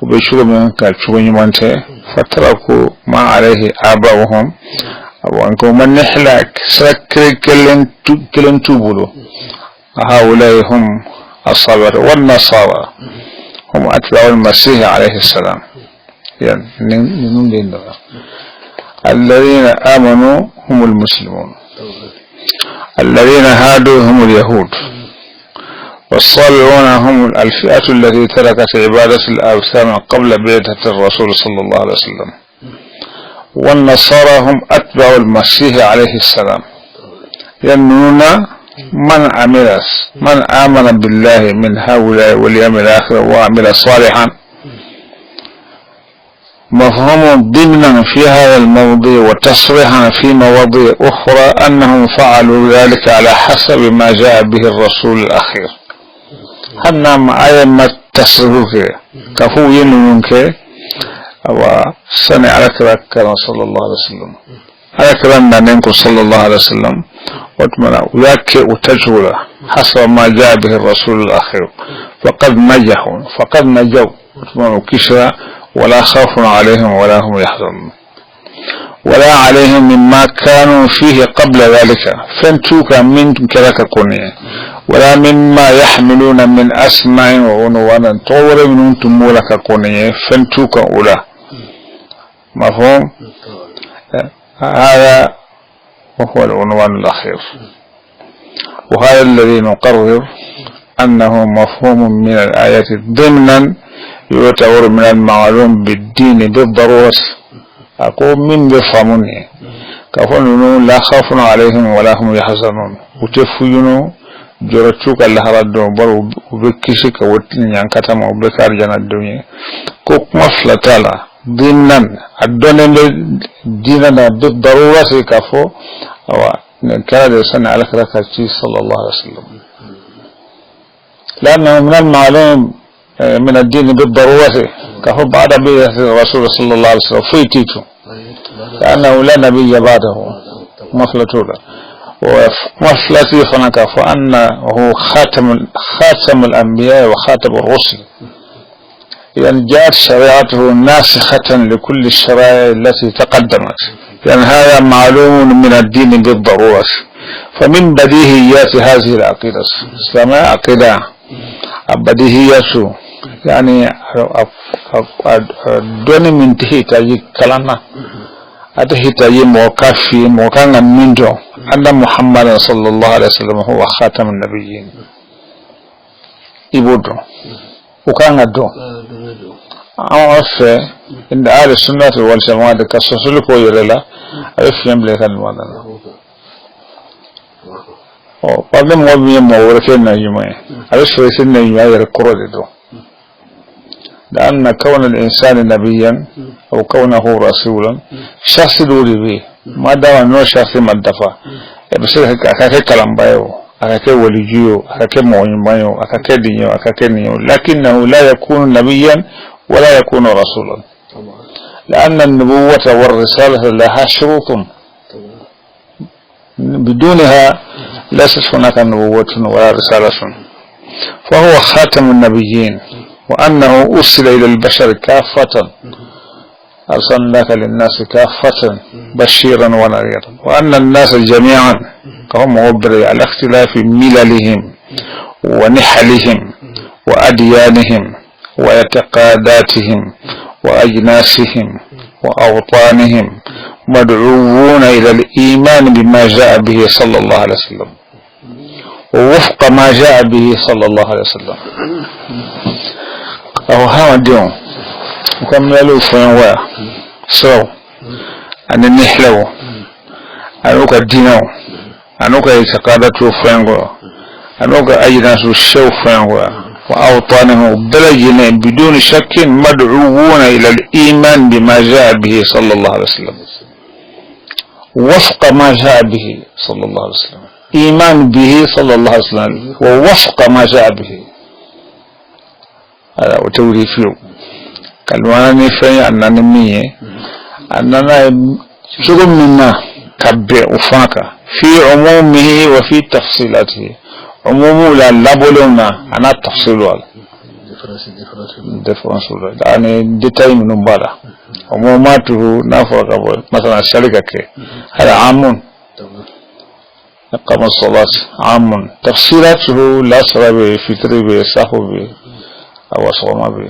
وبيشروا من كالشوين منته فتركوا ما عليه آباؤهم وأنكم من نحلك سكر كلن تبولو. هؤلاء هم الصابر والنصارى هم أتباع المسيح عليه السلام. يعني الذين آمنوا هم المسلمون الذين هادوا هم اليهود والصابئون هم الفئة التي تركت عبادة الأوثان قبل بعثة الرسول صلى الله عليه وسلم. والنصارى هم أتباع المسيح عليه السلام ينون من آمن بالله من هؤلاء واليوم الآخر وعمل صالحا. مفهوم ضمنا في هذا الموضوع وتصريحا في مواضيع أخرى أنهم فعلوا ذلك على حسب ما جاء به الرسول الأخير. هنام آية ما تصرفك كفو ينونك وسنع لك صلى الله عليه وسلم على كلامنا ننكو صلى الله عليه وسلم واتمنى وياك وتجوله حسب ما جاء به الرسول الأخير فقد نجوا واتمنى كشرا ولا خوف عليهم ولا هم يحزنون ولا عليهم مما كانوا فيه قبل ذلك فانتوك من كذلك كوني ولا مما يحملون من أسماء وعنوانا طور من تمولك كوني فانتوك أولا. مفهوم؟ هذا وهو العنوان الأخير، وهذا الذي نقرر أنه مفهوم من الآيات ضمنا يعتبر من المعلوم بالدين بالضرورة. أقول من بفهمني كفنون لا خوف عليهم ولا هم يحزنون وتفينوا جرتشوك الله ردوا برو وبكشك وتنيان كتم وبكار جنا الدنيا كوك مفلتالا ضمنا الدنيا ديننا بالضرورة كفو كان سنة على كراكاتي صلى الله عليه وسلم لأنه من المعلوم من الدين بالضرورة كهو بعد بيئة الرسول صلى الله عليه وسلم فيتيتو لأنه لا نبي بعده مفلتولا ومفلتي فنك فأنه خاتم الأنبياء وخاتم الرسل يعني جاءت شريعته ناسخة لكل الشرائع التي تقدمت يعني هذا معلوم من الدين بالضرورة فمن بديهيات هذه العقيدة الإسلامية عقيدة بديهيات يعني دون من تهيتاجي كلامنا أتهيتاجي موقفي موقعنا منجو أن محمد صلى الله عليه وسلم هو خاتم النبيين يبودو وكان دو أعرف إن أهل السنة والجماعة كسوسلكو يرلا أفهم لك المعنى بعد ما موركين نجمع أعرف رسالة نجمع يركض دو لأن كون الإنسان نبيا أو كونه رسولا شخص دوري به ما دام أنه شخص مدفع بس هكذا كلام بايو أكاكي وليجيو أكاكي مويمايو أكاكي دينيو أكاكي نيو لكنه لا يكون نبيا ولا يكون رسولا لأن النبوة والرسالة لها شروط بدونها ليست هناك نبوة ولا رسالة فهو خاتم النبيين وأنه أرسل إلى البشر كافة أرسلناك للناس كافة بشيرا ونذيرا وأن الناس جميعا كهم عبري على اختلاف مللهم ونحلهم وأديانهم واعتقاداتهم وأجناسهم وأوطانهم مدعوون إلى الإيمان بما جاء به صلى الله عليه وسلم ووفق ما جاء به صلى الله عليه وسلم أو هذا اليوم وكملوا فنوا سو أن النحلو أنوك الدينو أنوك اعتقادات فنوا أنوك أجناس الشو فنوا وأوطانهم بلجنا بدون شك مدعوون إلى الإيمان بما جاء به صلى الله عليه وسلم وفق ما جاء به صلى الله عليه وسلم إيمان به صلى الله عليه وسلم ووفق ما جاء به هذا وتوري فيه كلماني في أننا مية أننا شغل منا كبع وفاك في عمومه وفي تفصيلاته عمومه لا لابولونا أنا تفصيلوال difference يعني ديتاي من نبالا عموماته نافرق مثلا الشركة هذا عام قام الصلاة عام تفصيلاته لا سرابي فطري صاحبي أو صوما بي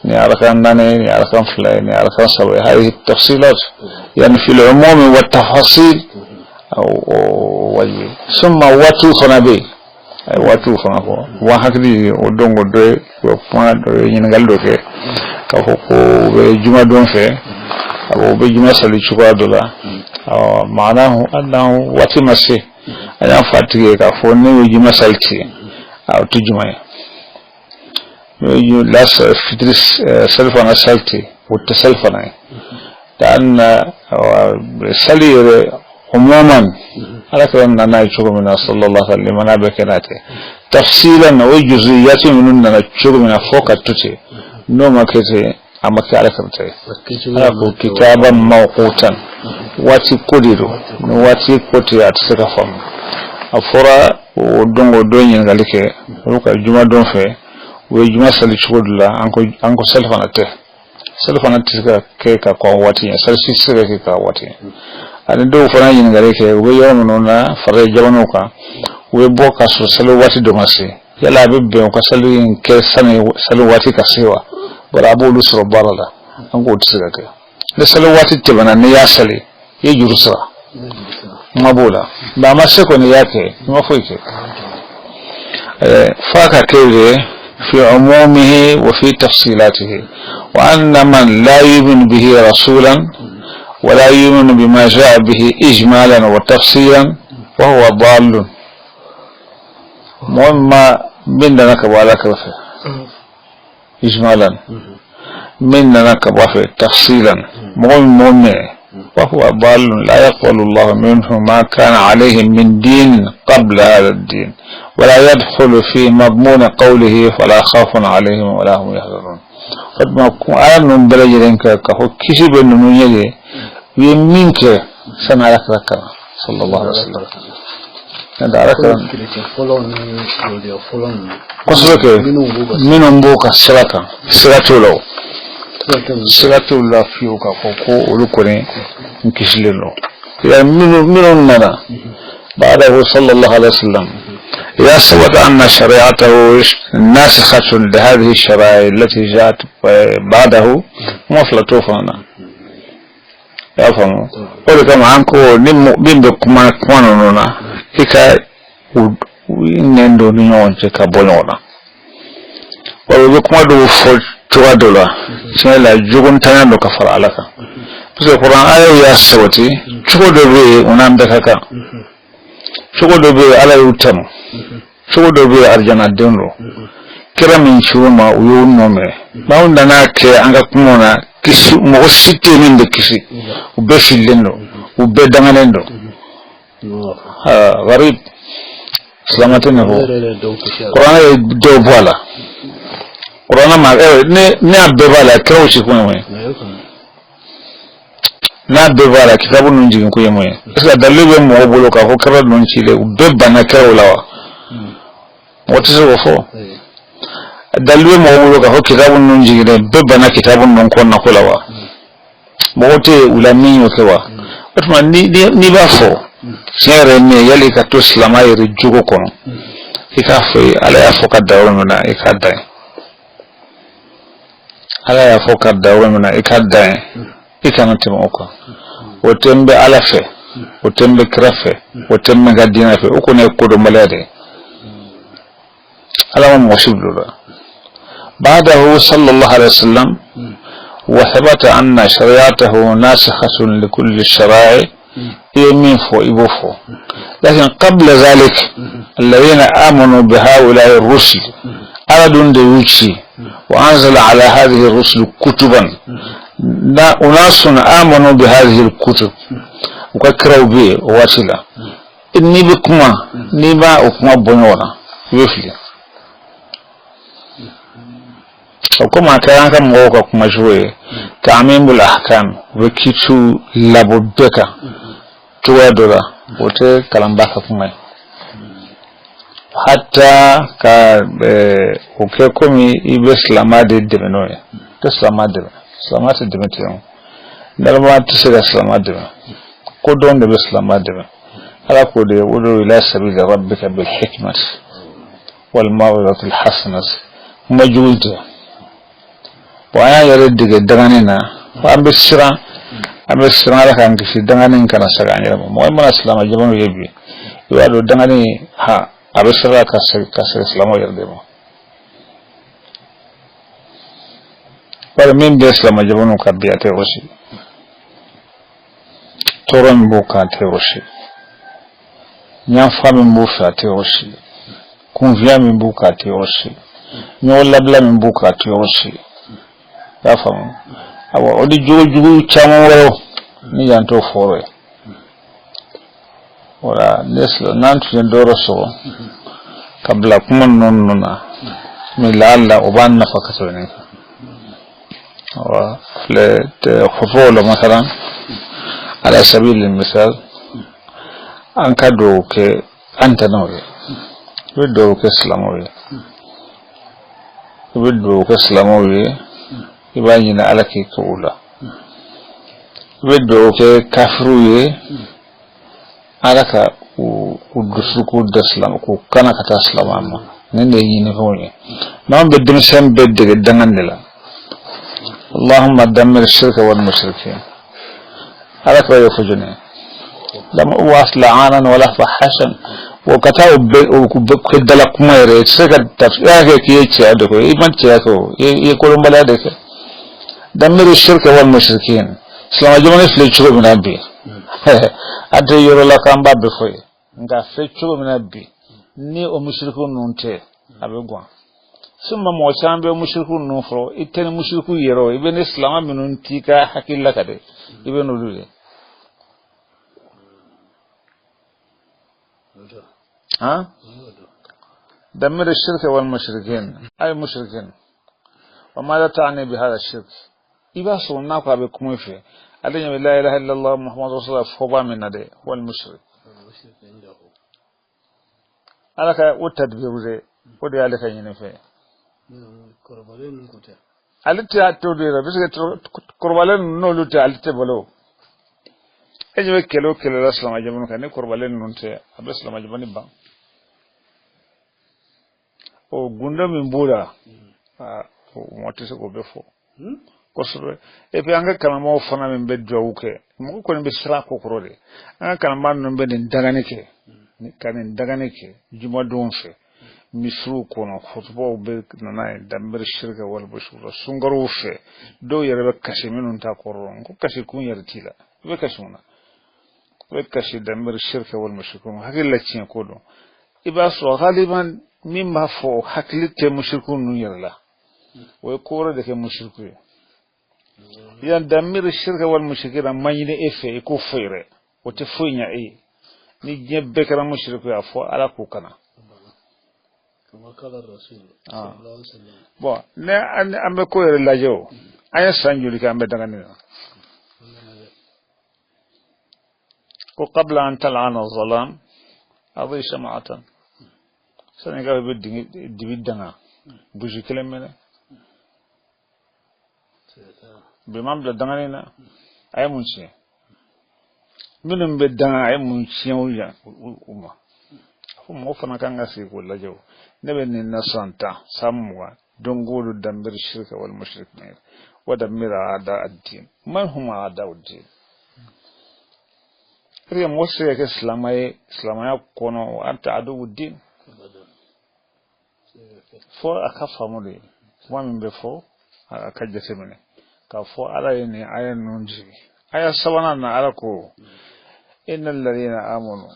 نعرفان ناني نعرفان فلاي نعرفان سوي هذه التفصيلات يعني في العموم والتفاصيل ثم واتو خنابي watu fana ko wa hakli o dongo do ko fa do nyingal do ke ka ko be juma don fe abo be juma sali chuba do la maanahu annahu wati masi ana fatige ka fo ne juma salti aw tu juma yo las fitris salfana salti wa tasalfana dan sali umuman على كلامنا نايشوا من صلى الله عليه وسلم أنا بكناته تفصيلا وجزئيات مننا نشوف من فوق التوتي نوما كذي أما كعلى كرتة أكو كتابا موقوتا واتي كوديرو واتي كوتي أتسكفهم أفورا ودون ودون ينقلك روك الجمعة دون في ويجمع سالي شغل لا أنكو سلفنا كيكا قواتي سلسلة كيكا قواتي ani do fana yin gare ke we yono na fare jawano ka we boka so salo wati do masi yala bibbe ko salo yin ke salo wati ka sewa bara bolu suro barala an go tsira ka da salo wati te bana ne ya sale ye jurusra mabola ba ma se ko ne yake ma foike faka kire fi umumihi wa fi tafsilatihi wa anna man la yu'min bihi rasulan ولا يؤمن بما جاء به إجمالا وتفصيلا وهو ضال مما مننا كبالك وفي إجمالا مننا كبالك تفصيلا مهم فهو ضال لا يقبل الله منه ما كان عليه من دين قبل هذا الدين ولا يدخل في مضمون قوله فلا خوف عليهم ولا هم يحزنون فما أنا من بلجرين كهو كسب النمية يمينك سنعرف ذكر صلى الله عليه وسلم هذا ركض قصدك منهم بوكا سراتولو سراتولا فيوكا كوكو ولكوني نكسلنو يا منهم نرى بعده صلى الله عليه وسلم إذا ثبت أن شريعته ناسخة لهذه الشرائع التي جاءت بعده مفلتو فانا يفهموا ولك معانكو نمو كمانونا إكا ونندو نيون جكا بولونا ولك ما دو فوتوا دولا سنلا جوغن تنانو كفر عليك بس القرآن آية يا سوتي شو دو بي ونامدكاكا شو دو بي على يوتم شو دو بي أرجانا دينرو kira min chuma uyu nome maunda na ke anga kumona kisi mo site min de kisi ube filendo ube dangalendo garib salamatena ho Qur'an do voila Qur'an ma ne abbe bala kero shi kuma mai na abbe bala kitabu nun jigin ku yemoye isa dalilin mo bolo ka ko kero nun chile ube bana kero lawa what is it for dalwe mo wulo ka kitabun nun jigire bebana kitabun non ko na kulawa mote ulami yokewa atma ni ba fo sere me yali ka to islama yiri jugo kono ika fe ala ya fo ka dawo na ika dai ala ya fo ka dawo na ika dai ika na timo ko wotembe ala fe wotembe krafe wotembe gadina fe uko ne ko do malade ala mo shiblu بعده صلى الله عليه وسلم وثبت أن شريعته ناسخة لكل الشرائع يمين فو إبوفو لكن قبل ذلك الذين آمنوا بهؤلاء الرسل أردوا ديوتشي وأنزل على هذه الرسل كتبا أناس آمنوا بهذه الكتب وكروا به واتلا إني بكما نبا أكما بنورا يفلي وكما كان كم موقع كما شوي تعميم الأحكام وكيتو لابوبكا توادولا وتي كلام باكا كما حتى كا وكيكومي يبسلما دي دمنوية تسلما دمن سلما تدمتيون نلما تسير سلما دمن قدون دي بسلما دمن على قولي ودو إلى سبيل ربك بالحكمة والموعظة الحسنة مجولته وأنا يريد دعانينا فأبشرا لك أنك في دعانين كنا سجاني لهم ما يمنا إسلام جبنا يبي يوالو دعاني ها أبشرا كسر إسلام يردمو فمن بإسلام جبنا كبيعته وشي تورن بوكاته وشي نيافا من بوفاته وشي كونفيا من بوكاته وشي نيولا بلا من بوكاته وشي yafamu awa odi joju chamoro ni yanto foro wala neslo nantu ndoro so kabla kuma nonnuna mi lalla ubanna fakato ne wa le khufolo masalan ala sabil misal an kado ke anta nawe wido ke islamowe ibanyina alaki kula wedo ke kafruye alaka udusuku daslam ku kana kata islamama nende yini hoye non be dim sem bedde dangandela allahumma dammir shirka wal mushrikin alaka yofujune lam wasla anan wala fahashan وكتاو كدلا كميرة سكت تفسيره كيتشي أدوكو إيمان تياكو يقولون بلادك دمر الشرك والمشركين سلام جمعنا فلتشو من أبي أدري يرى لك أم باب بخوي نكا فلتشو من أبي ني ومشركون نونتي أبيقوان ثم موشان بي مشركون نونفرو إتن مشركو يرو إبن إسلام من ننتيكا حكي لك دي إبن ودولي ها دمر الشرك والمشركين أي مشركين وماذا تعني بهذا الشرك إذا صنعك بكم فيه الذي لا إله إلا الله محمد رسول الله فوبا من هذا هو المشرك على والتدبير ذي ودي على كأنه فيه alite atodira bisike kurbalen no lute alite bolo eje kelo la salama jamanu kan kurbalen nunte abe salama jamani ba o gunda min bura o motise ko befo ko sore e pe anga kala mo fana min be dawuke mo ko be sra ko korode anga kala man no be daganeke ni kan daganeke juma don fe misru kono khutba be nana damber shirka wal bashura sungaru fe do yere be kashi minun ta koron ko kashi kun yartila be kashuna be kashi damber shirka wal mushrikun hakilla cin ko do ibaso galiban mimma fo hakilite mushrikun nu yarla way koro de ke mushriku yan damber shirka wal mushrikina mayne efe ko feere o te funya e ni jebbe kara mushriku ya fo ala ko kana bon ne ambe ko yere lajo aya sanjuli ka ambe daga ni ko qabla an tal'ana zalam adi shama'atan sani ga be dibi danga buji kelemene be mam da danga ni na ay mun ci minum be danga ay mun ci ya umma mo fana kanga si ko lajo nebe ni nasanta samwa dongolu dambir shirka wal mushrikin wa damira ada ad-din man huma ada ad-din riya moshe ke islamaya kono anta adu ad-din fo akafa mudi wa min be fo akajje semene ka fo ala ni ayan nunji aya sawana na ala ko innal ladina amanu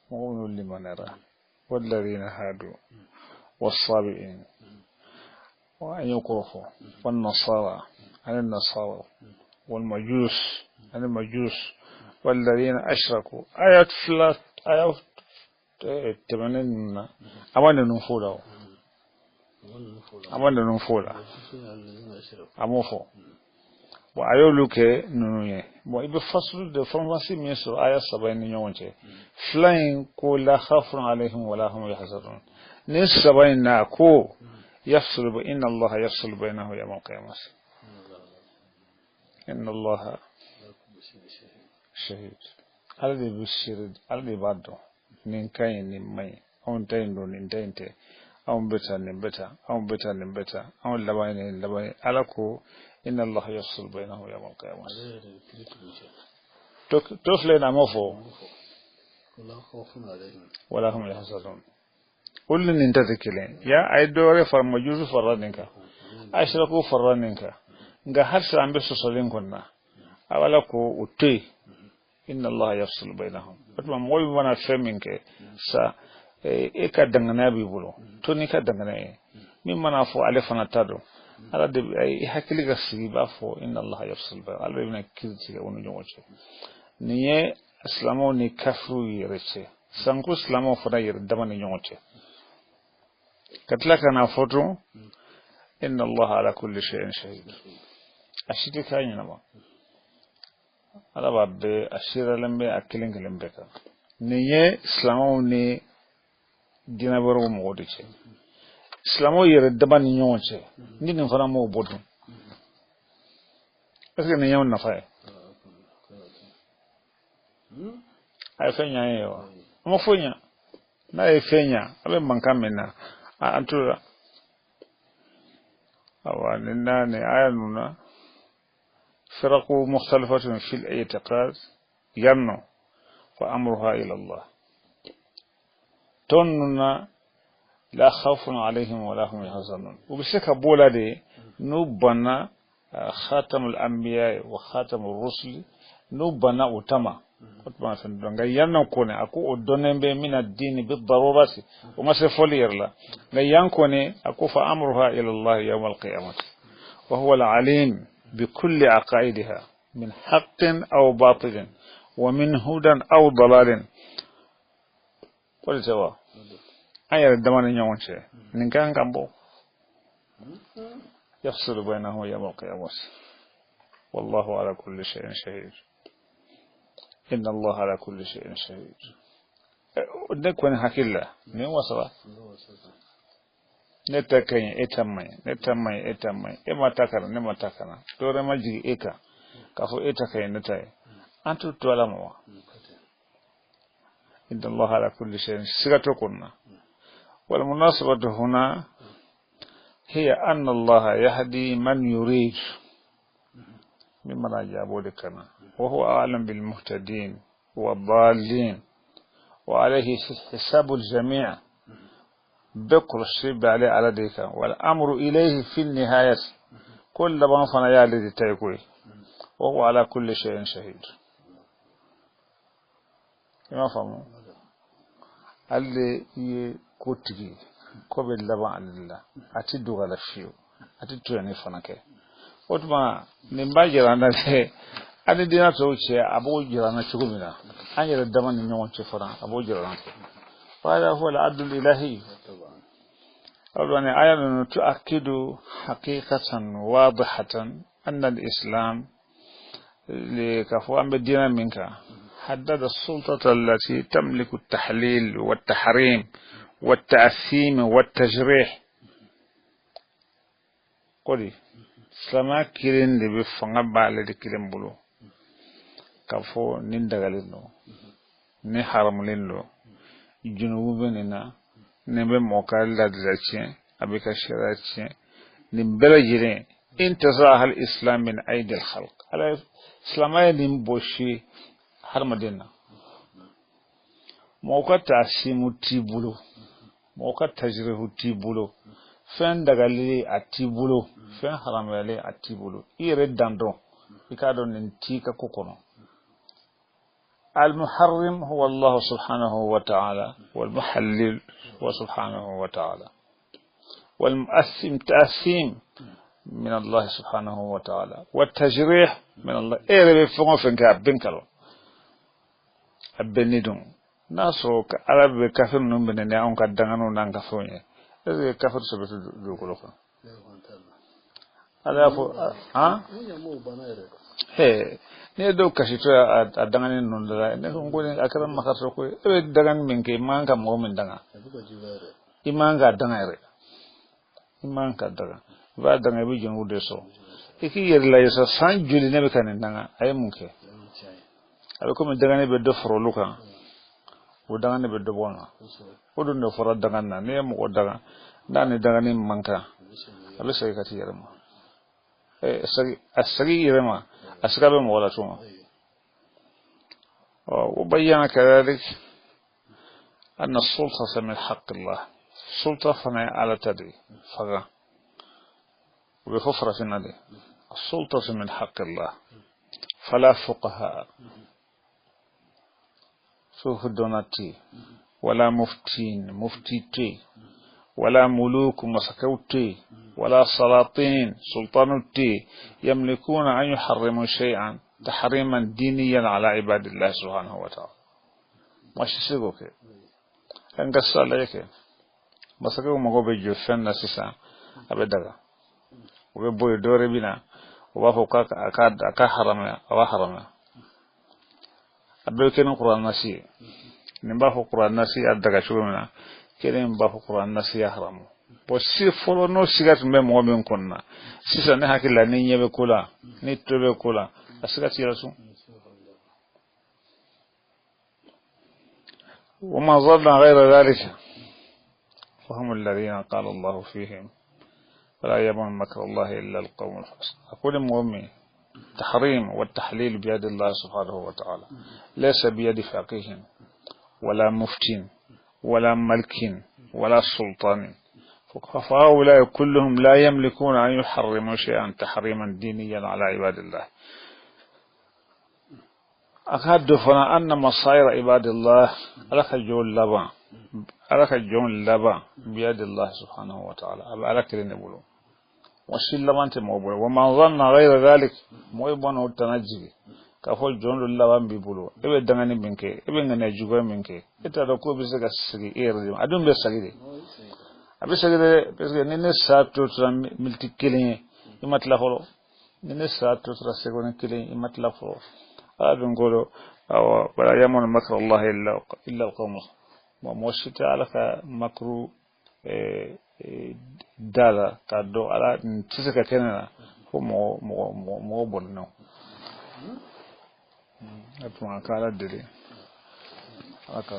mu'minun liman yara والذين هادوا والصابئين وأن يقرفوا والنصارى عن النصارى والمجوس عن المجوس والذين أشركوا آيات فلات آيات تمنين أمان ننفوله أموفو وأيولوك نونيه bon ibe faslu de pharmacie miso aya 70 nyonche flying ko la khafun alaihim wala hum yahzanun ne 70 na ko yafsul inna allaha yafsul bainahu yawm al-qiyamah inna allaha shahid alde bishirid alde baddo nin kay ni may on tayndo nin tayinte on beta nin beta on beta nin beta on labayni labay alako inna allaha yafsul bainahu yawm al-qiyamah toflena mofo wala hum yahzanun kullu nin tadkilen ya ay dore far majuzu faraninka ashraku faraninka nga harsa ambe sosolin konna awala ko utte inna allaha yafsul bainahum batma moy wana feminke sa e ka dangana bi bulo to ni ka dangana e min mana fo alefana tado ala de ay hakili ga siba fo inna allaha yafsul bainahum albe na kirti ga wonu jongoche niye islamo ni kafru yereche sanku islamo fo da yer damani jongoche katla kana foto inna allaha ala kulli shay'in shahid ashiti kayina ma ala babbe ashira lambe akilin lembe ka niye islamo ni dina baro mo wodiche islamo yere damani jongoche ni ni fana mo bodu est-ce que niye na fa ay fenya yo mo fonya na e fenya abe mankamena antura awani nane ayanuna فرقوا مختلفة في الاعتقاد ينو فأمرها إلى الله تننا لا خوف عليهم ولا هم يحزنون وبسكة بولا دي نوبنا خاتم الأنبياء وخاتم الرسل نوبنا وتما قطبنا في الدنيا ينو كوني أكو الدنيا من الدين بالضرورة وما سيفولير لا ينكوني أكو فأمرها إلى الله يوم القيامة وهو العليم بكل عقائدها من حق أو باطل ومن هدى أو ضلال Wala tawa ayar da man nyon che ninkan kambo يفصل بينه يوم القيامة والله على كل شيء شهيد إن الله على كل شيء شهيد نكون حكيلا من وصل نتكين إتمي إما تكنا نما تكنا دور ما جي إيكا كفو إتكين نتاي أنتو تعلموا إن الله على كل شيء سيرتكنا والمناسبة هنا هي أن الله يهدي من يريد ممن أجابوا لكنا وهو أعلم بالمهتدين والضالين وعليه حساب الجميع بكر الشيب على ديك والأمر إليه في النهاية كل ما فنيا الذي تيكوي وهو على كل شيء شهيد ما فهموا اللي يكوتي kobe laban alilla ati dugala fiyo ati tuyani fanake otuma nimba jirana le ani dina to che abo jirana chugumina anyere daman ni nyon che fara abo jirana wala huwa al-adl ilahi awani ayatu tuakidu haqiqatan wadihatan anna al-islam لكفوان بدينا منك حدد السلطة التي تملك التحليل والتحريم والتأثيم والتجريح قولي سلما كيرين دي بفنغا بالي دي كيرين بلو كفو نين دغالين ني حرم لين لو جنوب بننا نبي موكال دادلاتين أبيكا شراتين نبرجين انتزاع الإسلام من أيدي الخلق على إسلامي نبوشي حرم دينا موكا تأثيم تيبولو موكا تجريه تيبولو فين دغالي اتيبولو فين حرامالي اتيبولو يرد داندو يكادو ننتيكا كوكونو المحرم هو الله سبحانه وتعالى والمحلل هو سبحانه وتعالى والمؤثم تأثيم من الله سبحانه وتعالى والتجريح من الله ايه بفهم فينك بنكلو ابنيدون ناسو عرب كافر نمبني اون كدغانو نانكافوني ايه كافر سبت دوكلوكا ala fo ha he ne do kasito adangani non da ne ko ngoni akaram makaso ko e dagan minke manga mo min danga imanga dangare imanga daga ba danga bi jonu de so iki yer la yesa san juli ne be kanen danga ay munke ala ko mi dagane be do foro luka o dagane be do bona o do no foro daga na ne mo daga dani dagane manka ala sai ka tiyar mo asagi yirema asgabe mo wala tuma وبين كذلك أن السلطة من حق الله السلطة فما على تدري فغا وبففرة النبي السلطة من حق الله فلا فقهاء سوف دوناتي ولا مفتيتي ولا ملوك مسكوتي ولا سلاطين سلطانتي يملكون أن يحرموا شيئا تحريما دينيا على عباد الله سبحانه وتعالى ماشي سيغوك انك سالك مسكو مغو بيجو فن نسيسا ابدغا وبوي دوري بينا وافو كا حرمنا او حرمنا ابو كن القران نسي نبافو القران نسي ادغا شومنا كلم بافو القران نسي حرمو bosi folo no sigat me mo men konna sisa ne hakilla ni nyebe kula ni tobe kula asigat yarasu وما ظن غير ذلك فهم الذين قال الله فيهم ولا يمن مكر الله إلا القوم الفاسق أقول مؤمن تحريم والتحليل بيد الله سبحانه وتعالى ليس بيد فقيه ولا مفتين ولا ملك ولا سلطان فهؤلاء كلهم لا يملكون أن يحرموا شيئا تحريما دينيا على عباد الله أكاد فنا أن مصائر عباد الله ألك جون لبا بيد الله سبحانه وتعالى ألك لنبولو وشي لبا أنت موبول وما ظن غير ذلك مويبون التنجي ka fol jondu lawan bi bulo e be dangani minke e be ngana jugo minke ita do ko bi sega sigi erdi adum be sagide abi sagide parce que nene sa to multi killing imat la holo nene sa to segon killing imat la fo adum golo aw wala yamun makr allah illa alqawm wa moshita alaka makru dala ka do ala tisaka kenana ko mo bonno atuma kala dele aka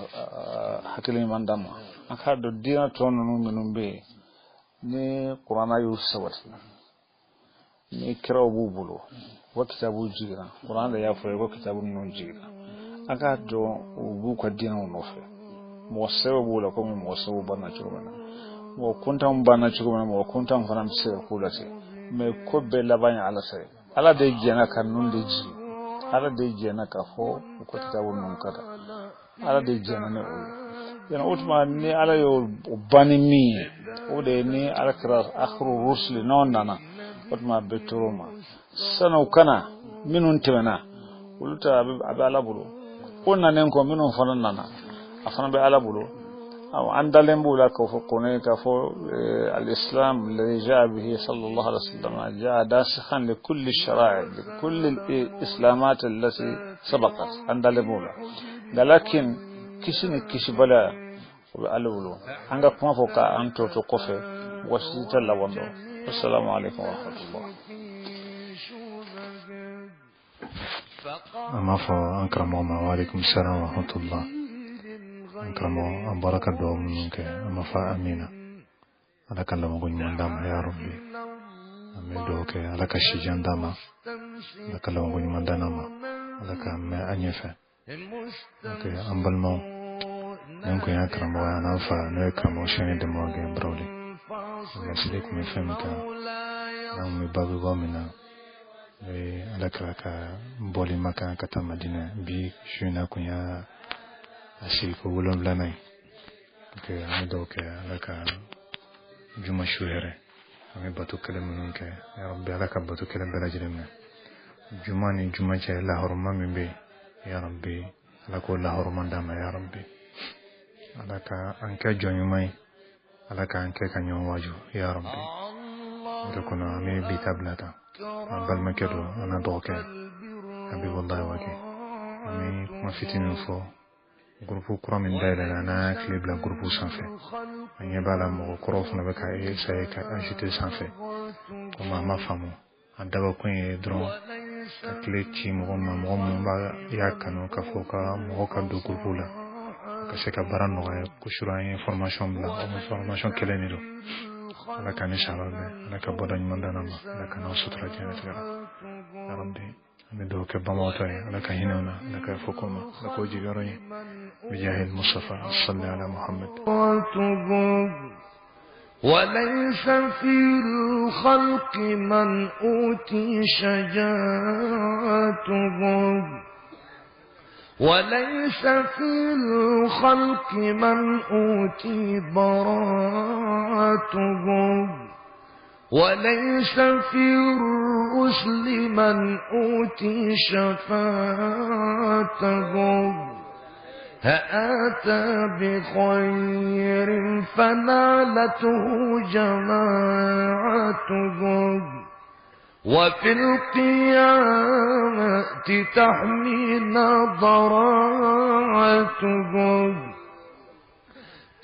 hakili mandama aka do dina tonu minum be ni qur'ana yusawat ni kiraw bubulo wa kitabu jigira qur'ana ya fo ko kitabu non jigira aka do bu ko dina no fe mo sewu la ko mo sewu bana churana mo kuntam bana churana mo kuntam fanam se kulati me ko be labanya ala sai ala de jena kan nun de ji ala de jena ka fo ko kitabu non kada ala de jena ne o yana utma ni ala yo bani mi o de ni ala kra akhru rusul non nana utma beturuma sanu kana minun temena uluta abi ala bulu onna nen ko minun fanan nana afana be ala bulu aw andalen bula ko fo kone ka fo al-islam alladhi jaa bihi sallallahu alaihi wasallam jaa dasikhan li kulli shara'i li kulli al-islamat allati sabaqat andalen bula lakin kishi bala ko ala bulu anga kuma fo ka anto to kofe wasita la wando assalamu alaikum wa rahmatullah أما فأنكرم وعليكم السلام ورحمة الله أنكرم بركة دوم منك أما فأمينا على كلام قل من دام يا ربي أمي دوك على كشجان داما على كلام قل من داما على كم أنيفة أمبل مو يمكن أكرم وأنا فنكرم وشين دموعي برولي مسلك من فمك نعم بابي ومنا alaka boli maka kata madina bi shuna kunya asiri ko wolon lanai ke amido ke alaka juma shuhere ame batu kalamun ke ya rabbi alaka batu kalam bela jiremna juma ni juma cha la horma mimbe ya rabbi alako la horma dama ya rabbi alaka anke jonyumai alaka anke kanyo waju ya rabbi ndokona ame bi tablata bal makedo ana doke abi wallahi wake ami ma fitinu fo groupe kuram ndayla na club la groupe sans fait anya bala mo krof na baka e sai ka ajouter sans fait comme ma femme andaba ko e dron atleti mo ba yakano ka foka mo ka do groupe la ka se ka baran no ko shura information bla information keleniro لك نشعر لك بدن من دنما لك نوصل رجعنا ترى يا ربي ندوك بموتي لك هنا لك فكما لك وجيراني بجاه المصطفى صلى على محمد وليس في الخلق من أوتي شجاعته وليس في الخلق من أوتي براءته وليس في الرسل من أوتي شفاعته هأتى بخير فنالته جماعته وفي القيامة تحمينا ضراعته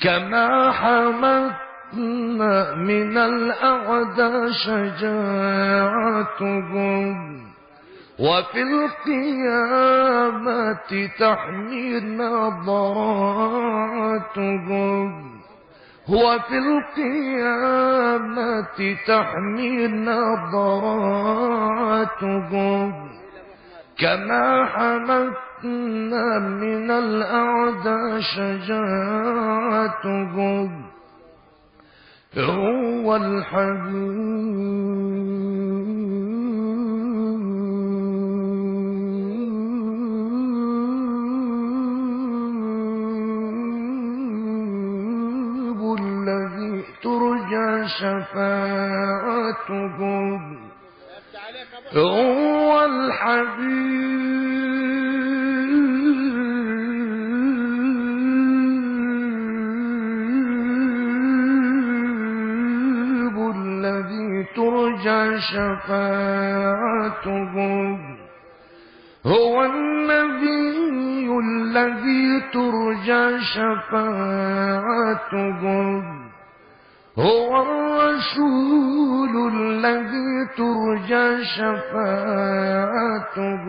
كما حمدنا من الأعداء شجاعته وفي القيامة تحمينا ضراعته وفي القيامة تحمينا ضراعته كما حمدنا من الأعداء شجاعته هو الحبيب الذي ترجى شفاعته هو الحبيب ترجى شفاعته هو النبي الذي ترجى شفاعته هو الرسول الذي ترجى شفاعته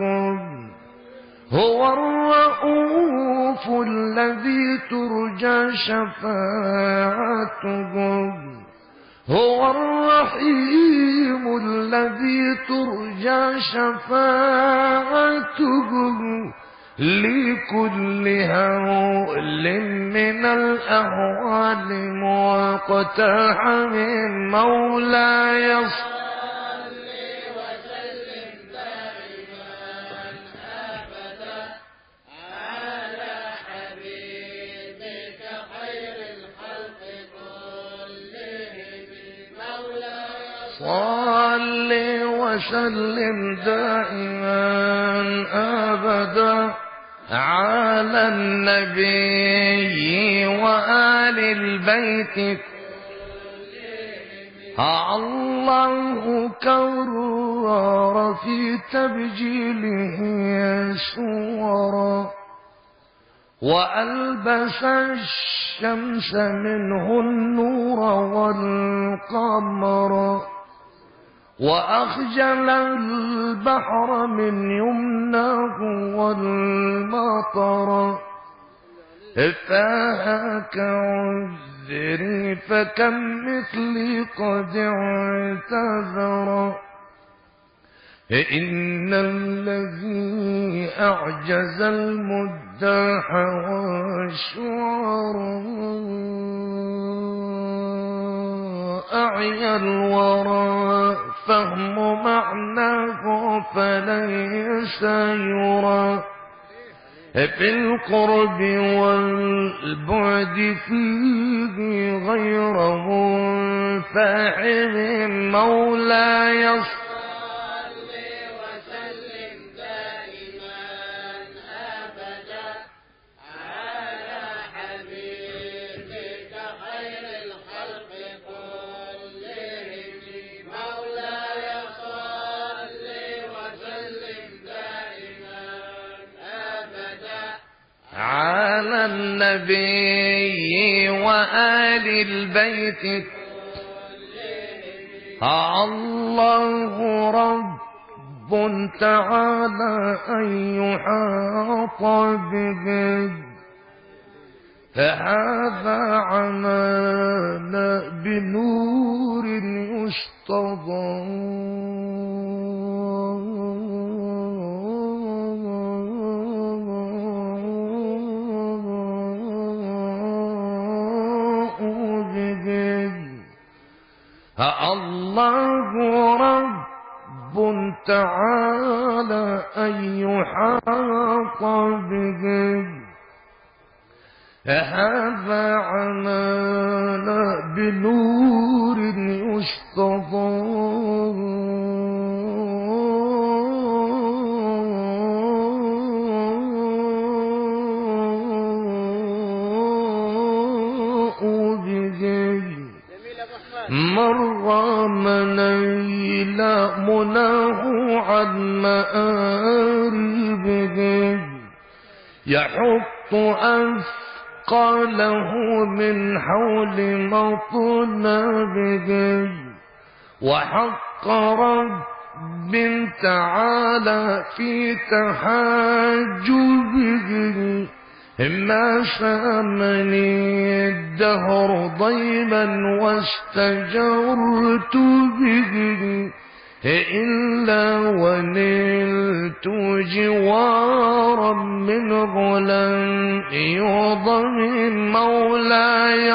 هو الرؤوف الذي ترجى شفاعته هو الرحيم الذي ترجى شفاعته لكل هول من الأهوال مقتحم مولاي صل وسلم دائما أبدا على النبي وآل البيت الله كرر في تبجيله سورا وألبس الشمس منه النور والقمر وأخجل البحر من يمناه والمطر فهاك عذري فكم مثلي قد اعتذر إن الذي أعجز المداح والشعراء أعيا الورى فهم معناه فليس يرى في القرب والبعد فيه غير منفعل مولاي على النبي وآل البيت الله رب تعالى أن يحاط به فهذا عمانا بنور الله رب تعالى أن يحاط به هذا عمانا بنور مر من إلى مناه عن مآربه يحط أثقاله من حول مطنبه وحق رب تعالى في تحاجبه ما سامني الدهر ضيما واستجرت به إلا ونلت جوارا من غلا يضم مولاي